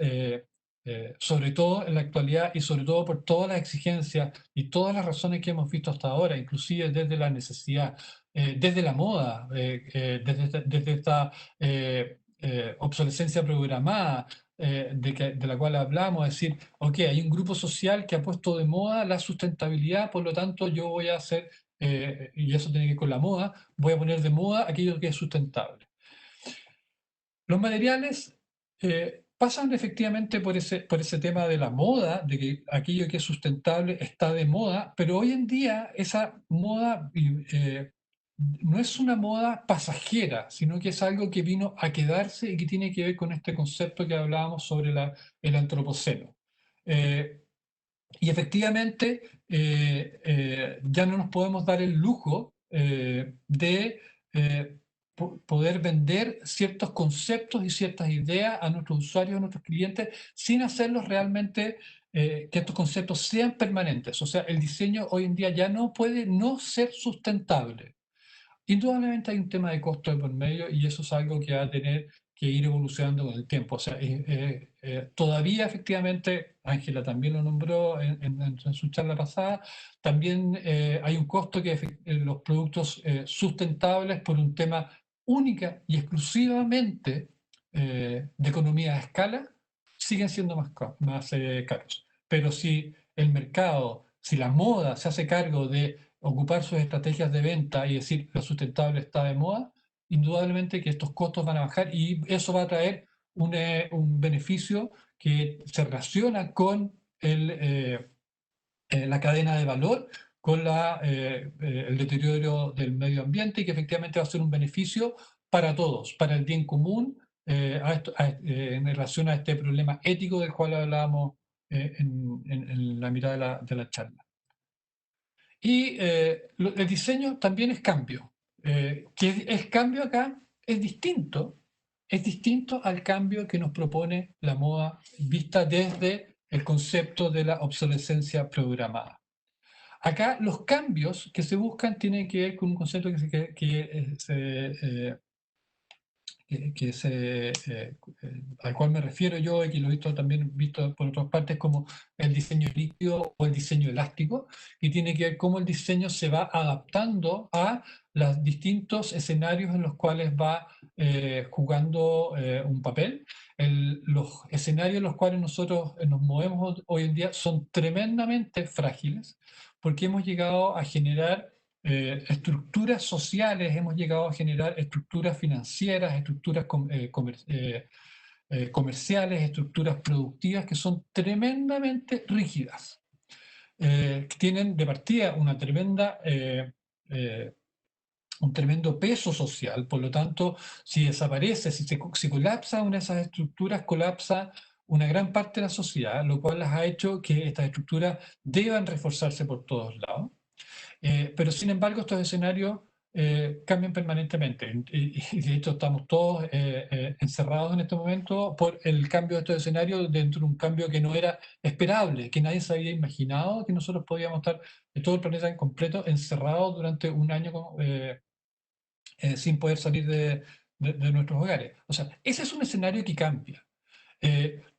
sobre todo en la actualidad y sobre todo por todas las exigencias y todas las razones que hemos visto hasta ahora, inclusive desde la necesidad, desde la moda, desde esta obsolescencia programada, de la cual hablamos, es decir, ok, hay un grupo social que ha puesto de moda la sustentabilidad, por lo tanto yo voy a hacer, y eso tiene que ver con la moda, voy a poner de moda aquello que es sustentable. Los materiales pasan efectivamente por ese tema de la moda, de que aquello que es sustentable está de moda, pero hoy en día esa moda no es una moda pasajera, sino que es algo que vino a quedarse y que tiene que ver con este concepto que hablábamos sobre el antropoceno. Eh, y efectivamente ya no nos podemos dar el lujo de poder vender ciertos conceptos y ciertas ideas a nuestros usuarios, a nuestros clientes, sin hacerlos realmente que estos conceptos sean permanentes. O sea, el diseño hoy en día ya no puede no ser sustentable. Indudablemente hay un tema de costo de por medio y eso es algo que va a tener que ir evolucionando con el tiempo. O sea, todavía efectivamente, Ángela también lo nombró en su charla pasada, también hay un costo que los productos sustentables por un tema única y exclusivamente de economía de escala siguen siendo más caros. Pero si el mercado, si la moda se hace cargo de ocupar sus estrategias de venta y decir lo sustentable está de moda, indudablemente que estos costos van a bajar y eso va a traer un beneficio que se relaciona con la cadena de valor, con el deterioro del medio ambiente y que efectivamente va a ser un beneficio para todos, para el bien común, en relación a este problema ético del cual hablábamos en la mitad de la charla. Y el diseño también es cambio. Que el cambio acá es distinto al cambio que nos propone la moda vista desde el concepto de la obsolescencia programada. Acá los cambios que se buscan tienen que ver con un concepto al cual me refiero yo y que lo he visto también visto por otras partes como el diseño líquido o el diseño elástico, que tiene que ver cómo el diseño se va adaptando a los distintos escenarios en los cuales va jugando un papel. Los escenarios en los cuales nosotros nos movemos hoy en día son tremendamente frágiles porque hemos llegado a generar estructuras sociales, hemos llegado a generar estructuras financieras, estructuras comerciales, estructuras productivas que son tremendamente rígidas, que tienen de partida una tremenda un tremendo peso social. Por lo tanto, si desaparece, si colapsa una de esas estructuras, colapsa una gran parte de la sociedad, lo cual las ha hecho que estas estructuras deban reforzarse por todos lados. Pero sin embargo, estos escenarios cambian permanentemente. Y de hecho, estamos todos encerrados en este momento por el cambio de estos escenarios dentro de un cambio que no era esperable, que nadie se había imaginado que nosotros podíamos estar todo el planeta en completo encerrado durante un año sin poder salir de nuestros hogares. O sea, ese es un escenario que cambia.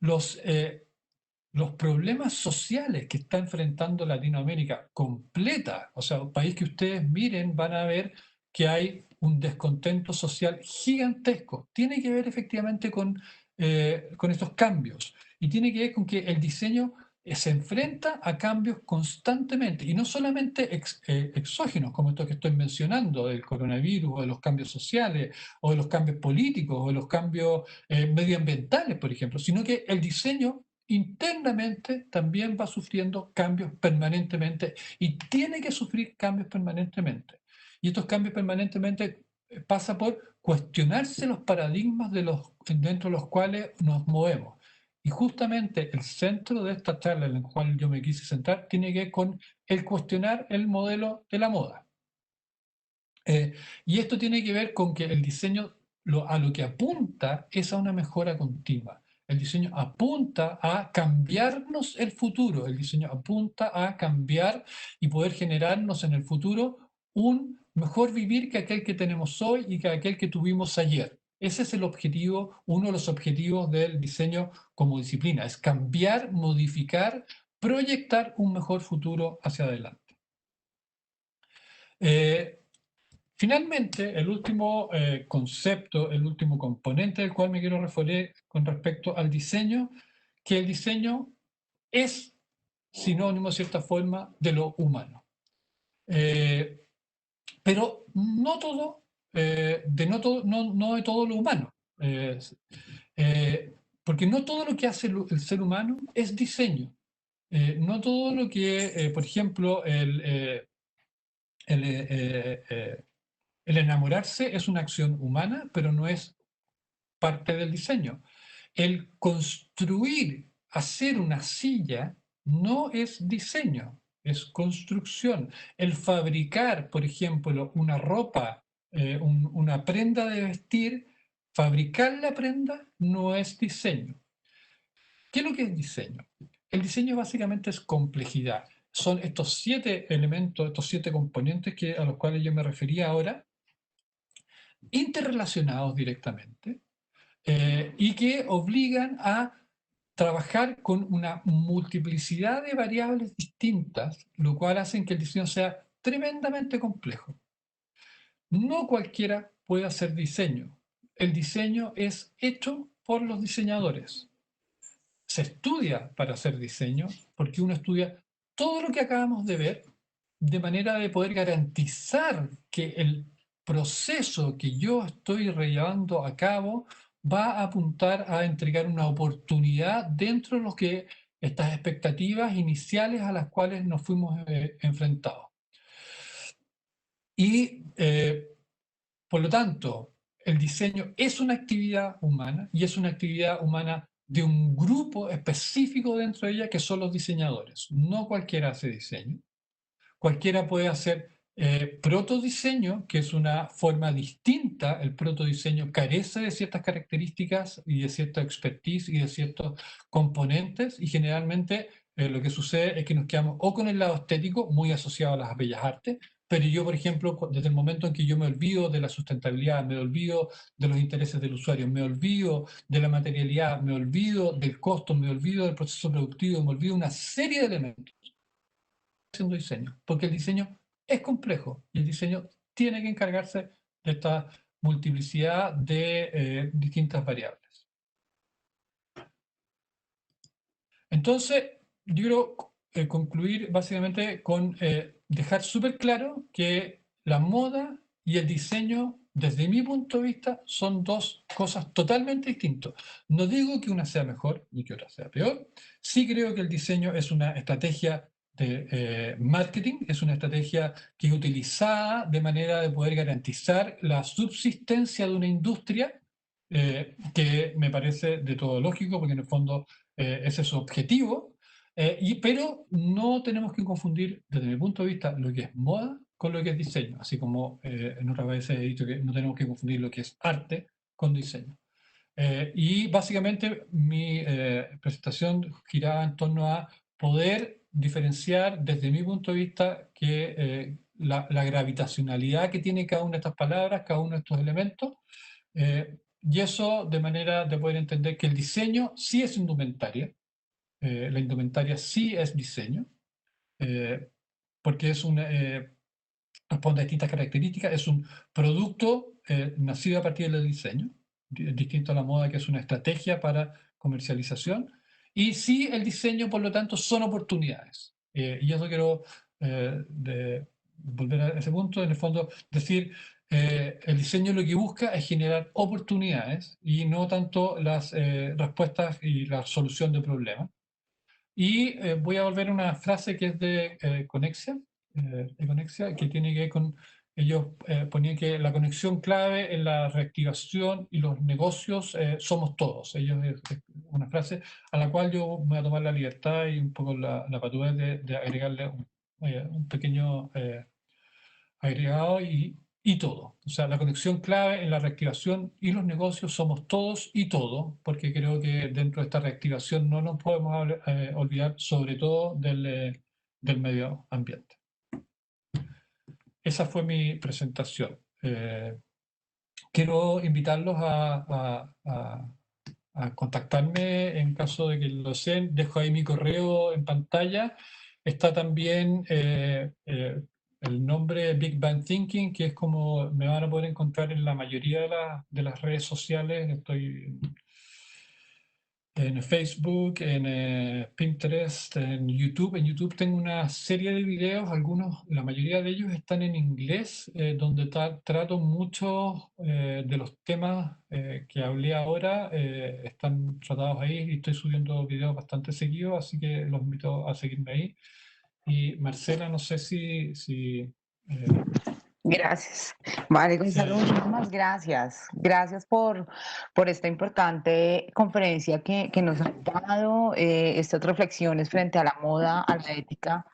Los problemas sociales que está enfrentando Latinoamérica completa, o sea, un país que ustedes miren, van a ver que hay un descontento social gigantesco. Tiene que ver efectivamente con estos cambios y tiene que ver con que el diseño se enfrenta a cambios constantemente y no solamente exógenos, como estos que estoy mencionando, del coronavirus, o de los cambios sociales, o de los cambios políticos, o de los cambios medioambientales, por ejemplo, sino que el diseño internamente también va sufriendo cambios permanentemente y tiene que sufrir cambios permanentemente. Y estos cambios permanentemente pasa por cuestionarse los paradigmas dentro de los cuales nos movemos. Y justamente el centro de esta charla en la cual yo me quise centrar tiene que ver con el cuestionar el modelo de la moda. Y esto tiene que ver con que el diseño a lo que apunta es a una mejora continua. El diseño apunta a cambiarnos el futuro, el diseño apunta a cambiar y poder generarnos en el futuro un mejor vivir que aquel que tenemos hoy y que aquel que tuvimos ayer. Ese es el objetivo, uno de los objetivos del diseño como disciplina, es cambiar, modificar, proyectar un mejor futuro hacia adelante. Finalmente, el último concepto, el último componente del cual me quiero referir con respecto al diseño, que el diseño es sinónimo, de cierta forma, de lo humano. Pero no todo, no de todo lo humano. Porque no todo lo que hace el ser humano es diseño. No todo lo que, por ejemplo, el enamorarse es una acción humana, pero no es parte del diseño. El construir, hacer una silla, no es diseño, es construcción. El fabricar, por ejemplo, una ropa, una prenda de vestir, fabricar la prenda no es diseño. ¿Qué es lo que es diseño? El diseño básicamente es complejidad. Son estos 7 elementos, estos 7 componentes a los cuales yo me refería ahora, interrelacionados directamente, y que obligan a trabajar con una multiplicidad de variables distintas, lo cual hace que el diseño sea tremendamente complejo. No cualquiera puede hacer diseño. El diseño es hecho por los diseñadores. Se estudia para hacer diseño porque uno estudia todo lo que acabamos de ver de manera de poder garantizar que el proceso que yo estoy llevando a cabo va a apuntar a entregar una oportunidad dentro de lo que estas expectativas iniciales a las cuales nos fuimos enfrentados. Y por lo tanto, el diseño es una actividad humana y es una actividad humana de un grupo específico dentro de ella que son los diseñadores. No cualquiera hace diseño. Cualquiera puede hacer protodiseño, que es una forma distinta. El protodiseño carece de ciertas características y de cierta expertise y de ciertos componentes, y generalmente lo que sucede es que nos quedamos o con el lado estético, muy asociado a las bellas artes, pero yo, por ejemplo, desde el momento en que yo me olvido de la sustentabilidad, me olvido de los intereses del usuario, me olvido de la materialidad, me olvido del costo, me olvido del proceso productivo, me olvido de una serie de elementos haciendo diseño, porque el diseño es complejo y el diseño tiene que encargarse de esta multiplicidad de distintas variables. Entonces, yo quiero concluir básicamente con dejar súper claro que la moda y el diseño, desde mi punto de vista, son dos cosas totalmente distintas. No digo que una sea mejor ni que otra sea peor. Sí creo que el diseño es una estrategia marketing, es una estrategia que es utilizada de manera de poder garantizar la subsistencia de una industria, que me parece de todo lógico, porque en el fondo ese es su objetivo, pero no tenemos que confundir, desde mi punto de vista, lo que es moda con lo que es diseño, así como en otras veces he dicho que no tenemos que confundir lo que es arte con diseño. Y básicamente mi presentación giraba en torno a poder diferenciar desde mi punto de vista que la gravitacionalidad que tiene cada una de estas palabras, cada uno de estos elementos, y eso de manera de poder entender que el diseño sí es indumentaria, la indumentaria sí es diseño, eh, porque responde a distintas características, es un producto nacido a partir del diseño, distinto a la moda, que es una estrategia para comercialización, y sí el diseño, por lo tanto, son oportunidades. Y eso quiero volver a ese punto, en el fondo, decir, el diseño lo que busca es generar oportunidades y no tanto las respuestas y la solución de problemas. Y voy a volver a una frase que es de Conexia, que tiene que ver con, ellos ponían que la conexión clave en la reactivación y los negocios somos todos. Ellos, es una frase a la cual yo voy a tomar la libertad y un poco la patudez de agregarle un pequeño agregado y todo. O sea, la conexión clave en la reactivación y los negocios somos todos y todo, porque creo que dentro de esta reactivación no nos podemos olvidar sobre todo del medio ambiente. Esa fue mi presentación. Quiero invitarlos a contactarme en caso de que lo deseen. Dejo ahí mi correo en pantalla. Está también el nombre Big Bang Thinking, que es como me van a poder encontrar en la mayoría de las redes sociales. Estoy en Facebook, en Pinterest, en YouTube. En YouTube tengo una serie de videos, algunos, la mayoría de ellos están en inglés, donde trato muchos de los temas que hablé ahora, están tratados ahí y estoy subiendo videos bastante seguidos, así que los invito a seguirme ahí. Y Marcela, no sé si Gracias. Vale, Gonzalo, sí. muchísimas gracias. Gracias por esta importante conferencia que nos han dado, estas reflexiones frente a la moda, a la ética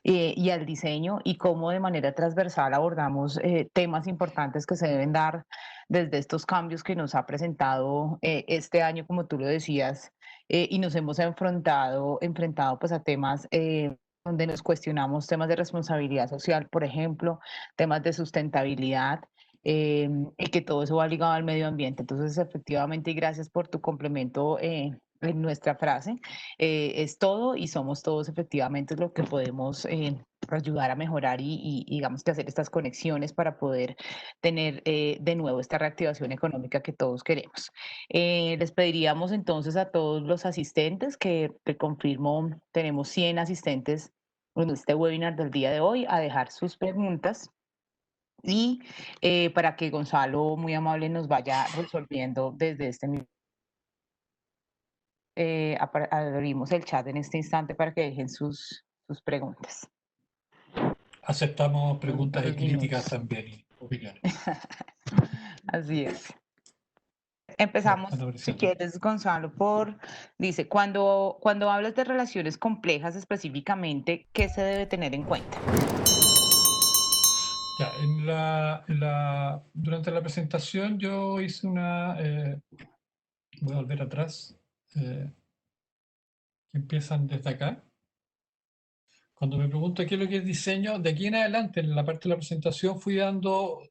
y al diseño y cómo de manera transversal abordamos temas importantes que se deben dar desde estos cambios que nos ha presentado este año, como tú lo decías, y nos hemos enfrentado pues a temas donde nos cuestionamos temas de responsabilidad social, por ejemplo, temas de sustentabilidad. Y que todo eso va ligado al medio ambiente. Entonces, efectivamente, y gracias por tu complemento en nuestra frase. Es todo y somos todos efectivamente lo que podemos ayudar a mejorar y digamos que hacer estas conexiones para poder tener de nuevo esta reactivación económica que todos queremos. Les pediríamos entonces a todos los asistentes que te confirmo, tenemos 100 asistentes en este webinar del día de hoy a dejar sus preguntas y para que Gonzalo muy amable nos vaya resolviendo desde este mismo. Abrimos el chat en este instante para que dejen sus preguntas. Aceptamos preguntas y Unos críticas minutos. también y opiniones. Así es. Ya, Empezamos, ando si apareciendo. quieres, Gonzalo, dice, cuando hablas de relaciones complejas específicamente, ¿qué se debe tener en cuenta? Ya, durante la presentación yo hice voy a volver atrás, que empiezan desde acá. Cuando me pregunto qué es lo que es diseño, de aquí en adelante, en la parte de la presentación, fui dando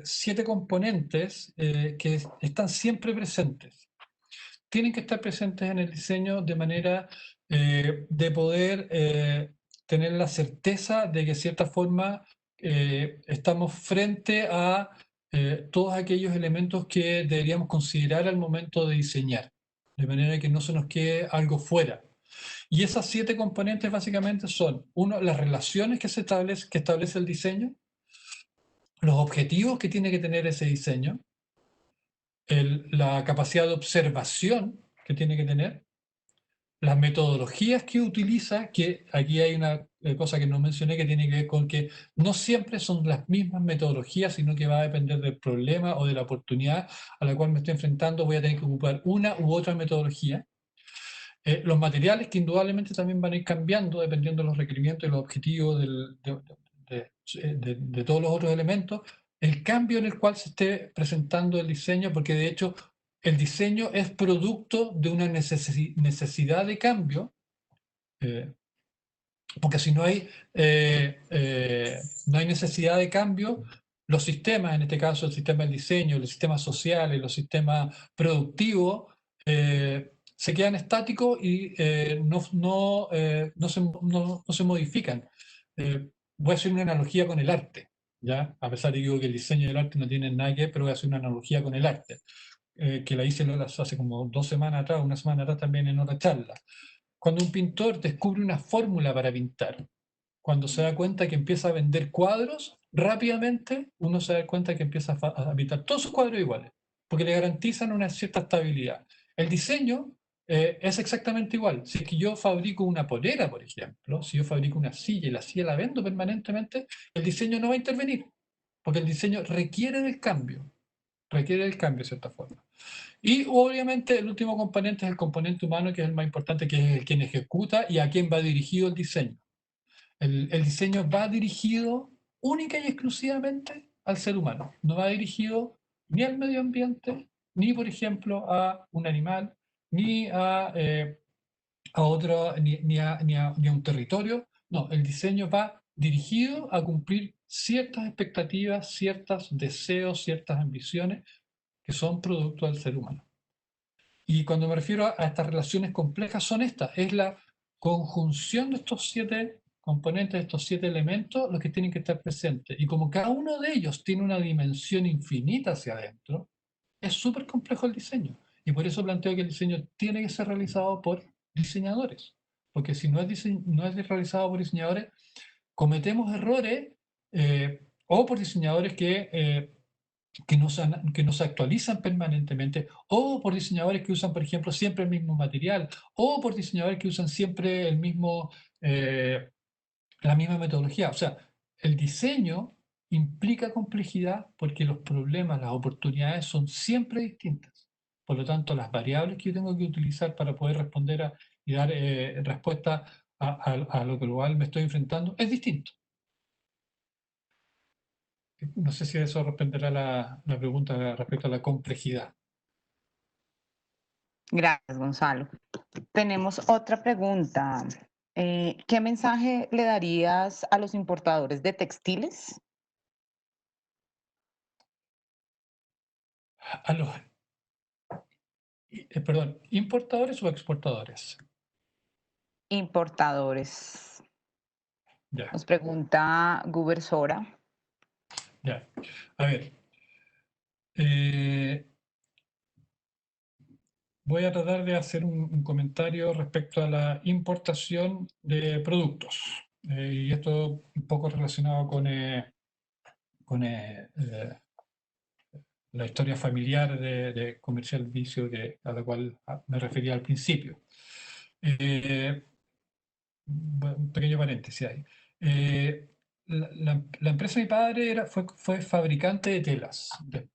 7 componentes que están siempre presentes. Tienen que estar presentes en el diseño de manera de poder tener la certeza de que de cierta forma estamos frente a todos aquellos elementos que deberíamos considerar al momento de diseñar, de manera que no se nos quede algo fuera. Y esas 7 componentes básicamente son, uno, las relaciones que establece el diseño, los objetivos que tiene que tener ese diseño, la capacidad de observación que tiene que tener, las metodologías que utiliza, que aquí hay una cosa que no mencioné que tiene que ver con que no siempre son las mismas metodologías, sino que va a depender del problema o de la oportunidad a la cual me estoy enfrentando, voy a tener que ocupar una u otra metodología. Los materiales que indudablemente también van a ir cambiando dependiendo de los requerimientos y los objetivos de todos los otros elementos, el cambio en el cual se esté presentando el diseño, porque de hecho el diseño es producto de una necesidad de cambio, porque si no hay necesidad de cambio, los sistemas, en este caso el sistema del diseño, los sistemas sociales, los sistemas productivos, se quedan estáticos y no se modifican. Voy a hacer una analogía con el arte, ¿ya? A pesar de que digo que el diseño y el arte no tienen nada que ver, pero voy a hacer una analogía con el arte, que la hice hace como 2 semanas atrás, una semana atrás también en otra charla. Cuando un pintor descubre una fórmula para pintar, cuando se da cuenta que empieza a vender cuadros, rápidamente uno se da cuenta que empieza a pintar todos sus cuadros iguales, porque le garantizan una cierta estabilidad. El diseño es exactamente igual. Si es que yo fabrico una polera, por ejemplo, si yo fabrico una silla y la silla la vendo permanentemente, el diseño no va a intervenir, porque el diseño requiere del cambio de cierta forma. Y obviamente el último componente es el componente humano, que es el más importante, que es el quien ejecuta y a quién va dirigido el diseño. El diseño va dirigido única y exclusivamente al ser humano. No va dirigido ni al medio ambiente, ni, por ejemplo, a un animal, ni a otro, ni a un territorio. No, el diseño va dirigido a cumplir ciertas expectativas, ciertos deseos, ciertas ambiciones que son producto del ser humano. Y cuando me refiero a estas relaciones complejas, son estas, es la conjunción de estos 7 componentes, de estos 7 elementos, los que tienen que estar presentes. Y como cada uno de ellos tiene una dimensión infinita hacia adentro, es súper complejo el diseño. Y por eso planteo que el diseño tiene que ser realizado por diseñadores. Porque si no es realizado por diseñadores, cometemos errores, o por diseñadores que no se actualizan permanentemente, o por diseñadores que usan, por ejemplo, siempre el mismo material, o por diseñadores que usan siempre la misma metodología. O sea, el diseño implica complejidad porque los problemas, las oportunidades son siempre distintas. Por lo tanto, las variables que yo tengo que utilizar para poder responder y dar respuesta a lo global me estoy enfrentando es distinto. No sé si eso responderá la pregunta respecto a la complejidad. Gracias, Gonzalo. Tenemos otra pregunta. ¿Qué mensaje le darías a los importadores de textiles? A los, perdón, ¿importadores o exportadores? Importadores. Ya, Nos pregunta Guber Sora. ya. A ver, eh, voy a tratar de hacer un comentario respecto a la importación de productos. Y esto un poco relacionado con la historia familiar de Comercial Vicio a la cual me refería al principio. Un pequeño paréntesis ahí. La empresa de mi padre fue fabricante de telas.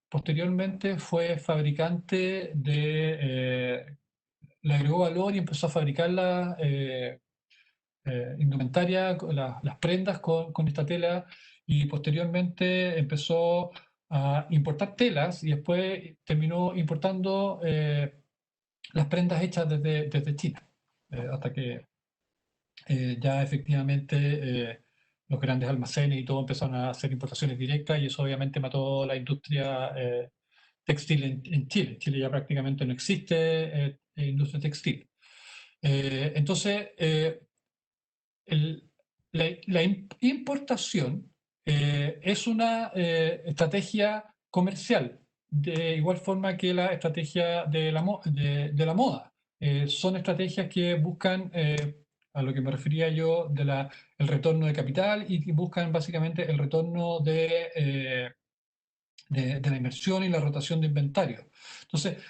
Posteriormente fue fabricante le agregó valor y empezó a fabricar la indumentaria, las prendas con esta tela, y posteriormente empezó a importar telas y después terminó importando las prendas hechas desde China, hasta que ya efectivamente los grandes almacenes y todo empezaron a hacer importaciones directas, y eso obviamente mató la industria textil en Chile. En Chile ya prácticamente no existe industria textil. Entonces, la importación es una estrategia comercial, de igual forma que la estrategia de la moda. Son estrategias que buscan, a lo que me refería yo, el retorno de capital, y que buscan básicamente el retorno de la inversión y la rotación de inventario. Entonces,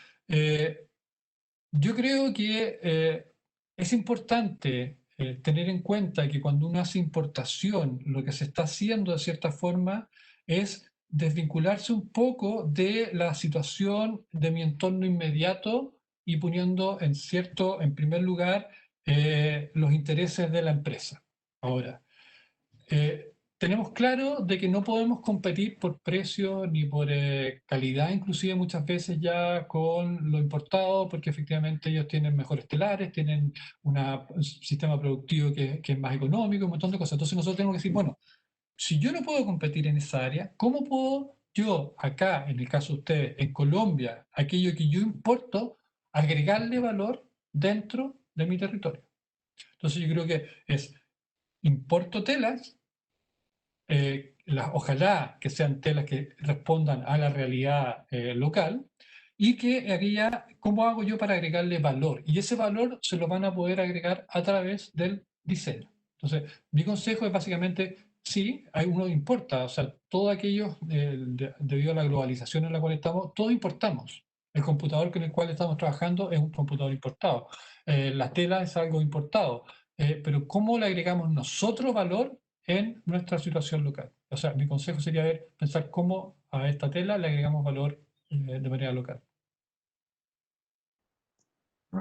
yo creo que es importante tener en cuenta que cuando uno hace importación, lo que se está haciendo de cierta forma es desvincularse un poco de la situación de mi entorno inmediato y poniendo en primer lugar, los intereses de la empresa. Ahora, tenemos claro de que no podemos competir por precio ni por calidad, inclusive muchas veces ya con lo importado, porque efectivamente ellos tienen mejores telares, tienen un sistema productivo que es más económico, un montón de cosas. Entonces nosotros tenemos que decir, bueno, si yo no puedo competir en esa área, ¿cómo puedo yo acá, en el caso de ustedes, en Colombia, aquello que yo importo, agregarle valor dentro de mi territorio? Entonces yo creo que es, importo telas, ojalá que sean telas que respondan a la realidad local y que aquella, ¿cómo hago yo para agregarle valor? Y ese valor se lo van a poder agregar a través del diseño. Entonces, mi consejo es básicamente, sí, hay uno importa, o sea, todo aquello, debido a la globalización en la cual estamos, todo importamos. El computador con el cual estamos trabajando es un computador importado. La tela es algo importado. Pero ¿cómo le agregamos nosotros valor en nuestra situación local? O sea, mi consejo sería pensar cómo a esta tela le agregamos valor de manera local.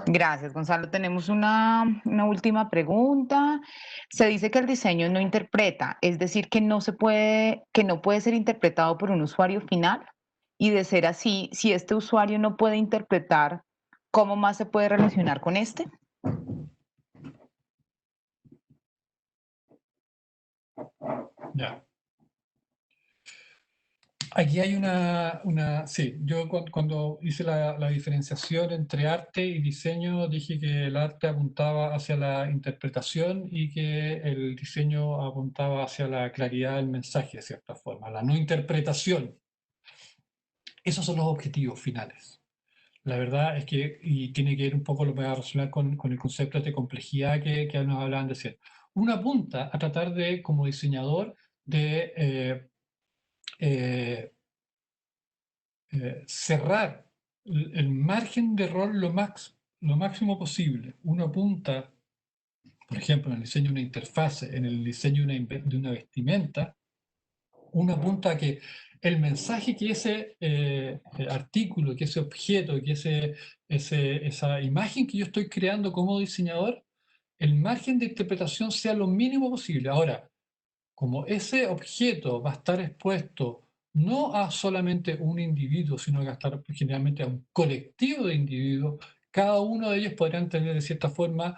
Gracias, Gonzalo. Tenemos una última pregunta. Se dice que el diseño no interpreta, es decir, que no puede ser interpretado por un usuario final. Y de ser así, si este usuario no puede interpretar, ¿cómo más se puede relacionar con este? Ya. Aquí hay sí, yo cuando hice la diferenciación entre arte y diseño, dije que el arte apuntaba hacia la interpretación y que el diseño apuntaba hacia la claridad del mensaje, de cierta forma, la no interpretación. Esos son los objetivos finales. La verdad es que, y tiene que ver un poco, lo voy a relacionar con el concepto de complejidad que nos hablaban de ser. Uno apunta a tratar de, como diseñador, de eh, cerrar el margen de error lo máximo posible. Uno apunta, por ejemplo, en el diseño de una interfase, en el diseño de una vestimenta, uno apunta a que el mensaje que ese artículo, que ese objeto, que esa imagen que yo estoy creando como diseñador, el margen de interpretación sea lo mínimo posible. Ahora, como ese objeto va a estar expuesto no a solamente un individuo, sino que va a estar generalmente a un colectivo de individuos, cada uno de ellos podrán tener de cierta forma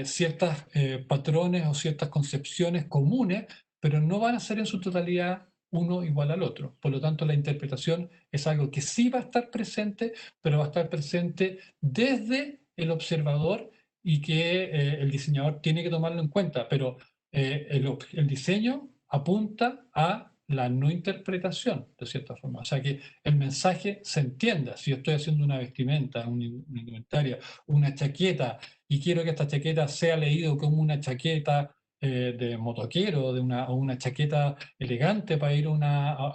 ciertos patrones o ciertas concepciones comunes, pero no van a ser en su totalidad uno igual al otro. Por lo tanto, la interpretación es algo que sí va a estar presente, pero va a estar presente desde el observador y que el diseñador tiene que tomarlo en cuenta. Pero el diseño apunta a la no interpretación, de cierta forma. O sea, que el mensaje se entienda. Si yo estoy haciendo una vestimenta, una indumentaria, una chaqueta, y quiero que esta chaqueta sea leído como una chaqueta de motoquero, o una chaqueta elegante para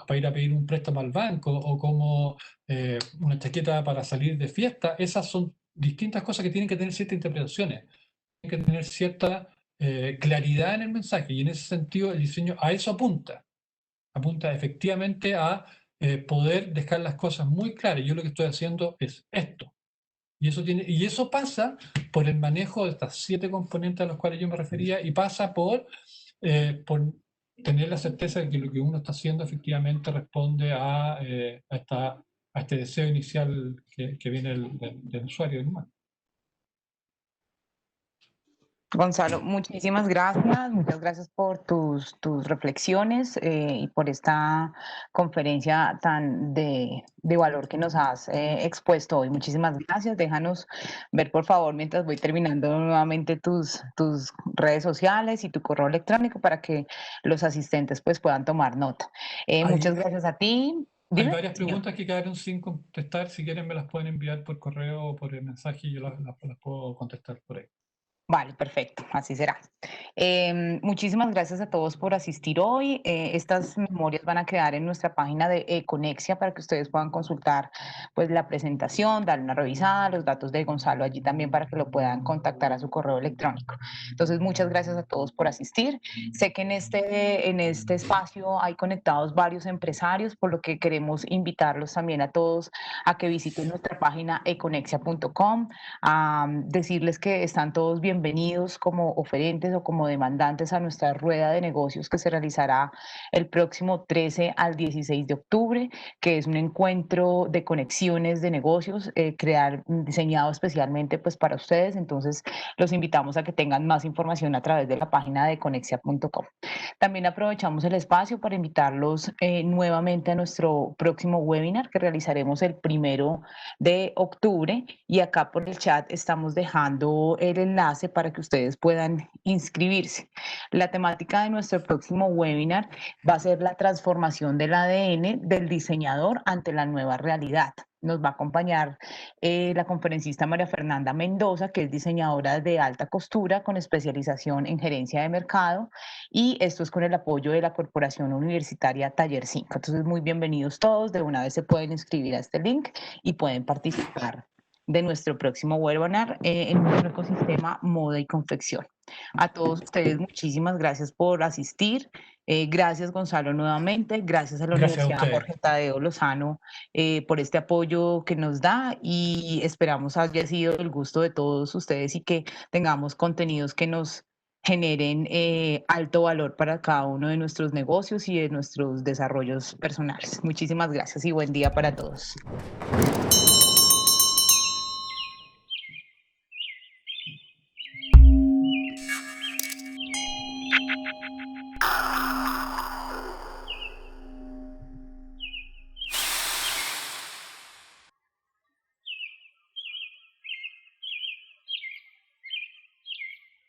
para ir a pedir un préstamo al banco, o como una chaqueta para salir de fiesta, esas son distintas cosas que tienen que tener ciertas interpretaciones, tienen que tener cierta claridad en el mensaje, y en ese sentido el diseño a eso apunta, apunta efectivamente a poder dejar las cosas muy claras. Yo lo que estoy haciendo es esto. Y eso pasa por el manejo de estas 7 componentes a los cuales yo me refería, y pasa por tener la certeza de que lo que uno está haciendo efectivamente responde a este deseo inicial que viene del usuario, del humano. Gonzalo, muchísimas gracias, muchas gracias por tus reflexiones y por esta conferencia tan de valor que nos has expuesto hoy. Muchísimas gracias. Déjanos ver, por favor, mientras voy terminando nuevamente tus redes sociales y tu correo electrónico para que los asistentes pues puedan tomar nota. Muchas Hay, gracias a ti. hay Dime, varias señor. preguntas que quedaron sin contestar. Si quieren me las pueden enviar por correo o por el mensaje y yo las puedo contestar por ahí. Vale, perfecto, así será. Muchísimas gracias a todos por asistir hoy. Estas memorias van a quedar en nuestra página de Conexia para que ustedes puedan consultar pues la presentación, darle una revisada, los datos de Gonzalo allí también para que lo puedan contactar a su correo electrónico. Entonces, muchas gracias a todos por asistir. Sé que en este espacio hay conectados varios empresarios, por lo que queremos invitarlos también a todos a que visiten nuestra página econexia.com, a decirles que están todos bienvenidos como oferentes o como demandantes a nuestra rueda de negocios que se realizará el próximo 13 al 16 de octubre, que es un encuentro de conexiones de negocios, diseñado especialmente pues para ustedes. Entonces, los invitamos a que tengan más información a través de la página de conexia.com. También aprovechamos el espacio para invitarlos nuevamente a nuestro próximo webinar que realizaremos el 1 de octubre, y acá por el chat estamos dejando el enlace para que ustedes puedan inscribirse. La temática de nuestro próximo webinar va a ser la transformación del ADN del diseñador ante la nueva realidad. Nos va a acompañar la conferencista María Fernanda Mendoza, que es diseñadora de alta costura con especialización en gerencia de mercado, y esto es con el apoyo de la Corporación Universitaria Taller 5. Entonces, muy bienvenidos todos. De una vez se pueden inscribir a este link y pueden participar de nuestro próximo webinar en nuestro ecosistema moda y confección. A todos ustedes, muchísimas gracias por asistir. Gracias, Gonzalo, nuevamente. Gracias a la Gracias a Universidad ustedes. Jorge Tadeo Lozano por este apoyo que nos da, y esperamos haya sido el gusto de todos ustedes y que tengamos contenidos que nos generen alto valor para cada uno de nuestros negocios y de nuestros desarrollos personales. Muchísimas gracias y buen día para todos.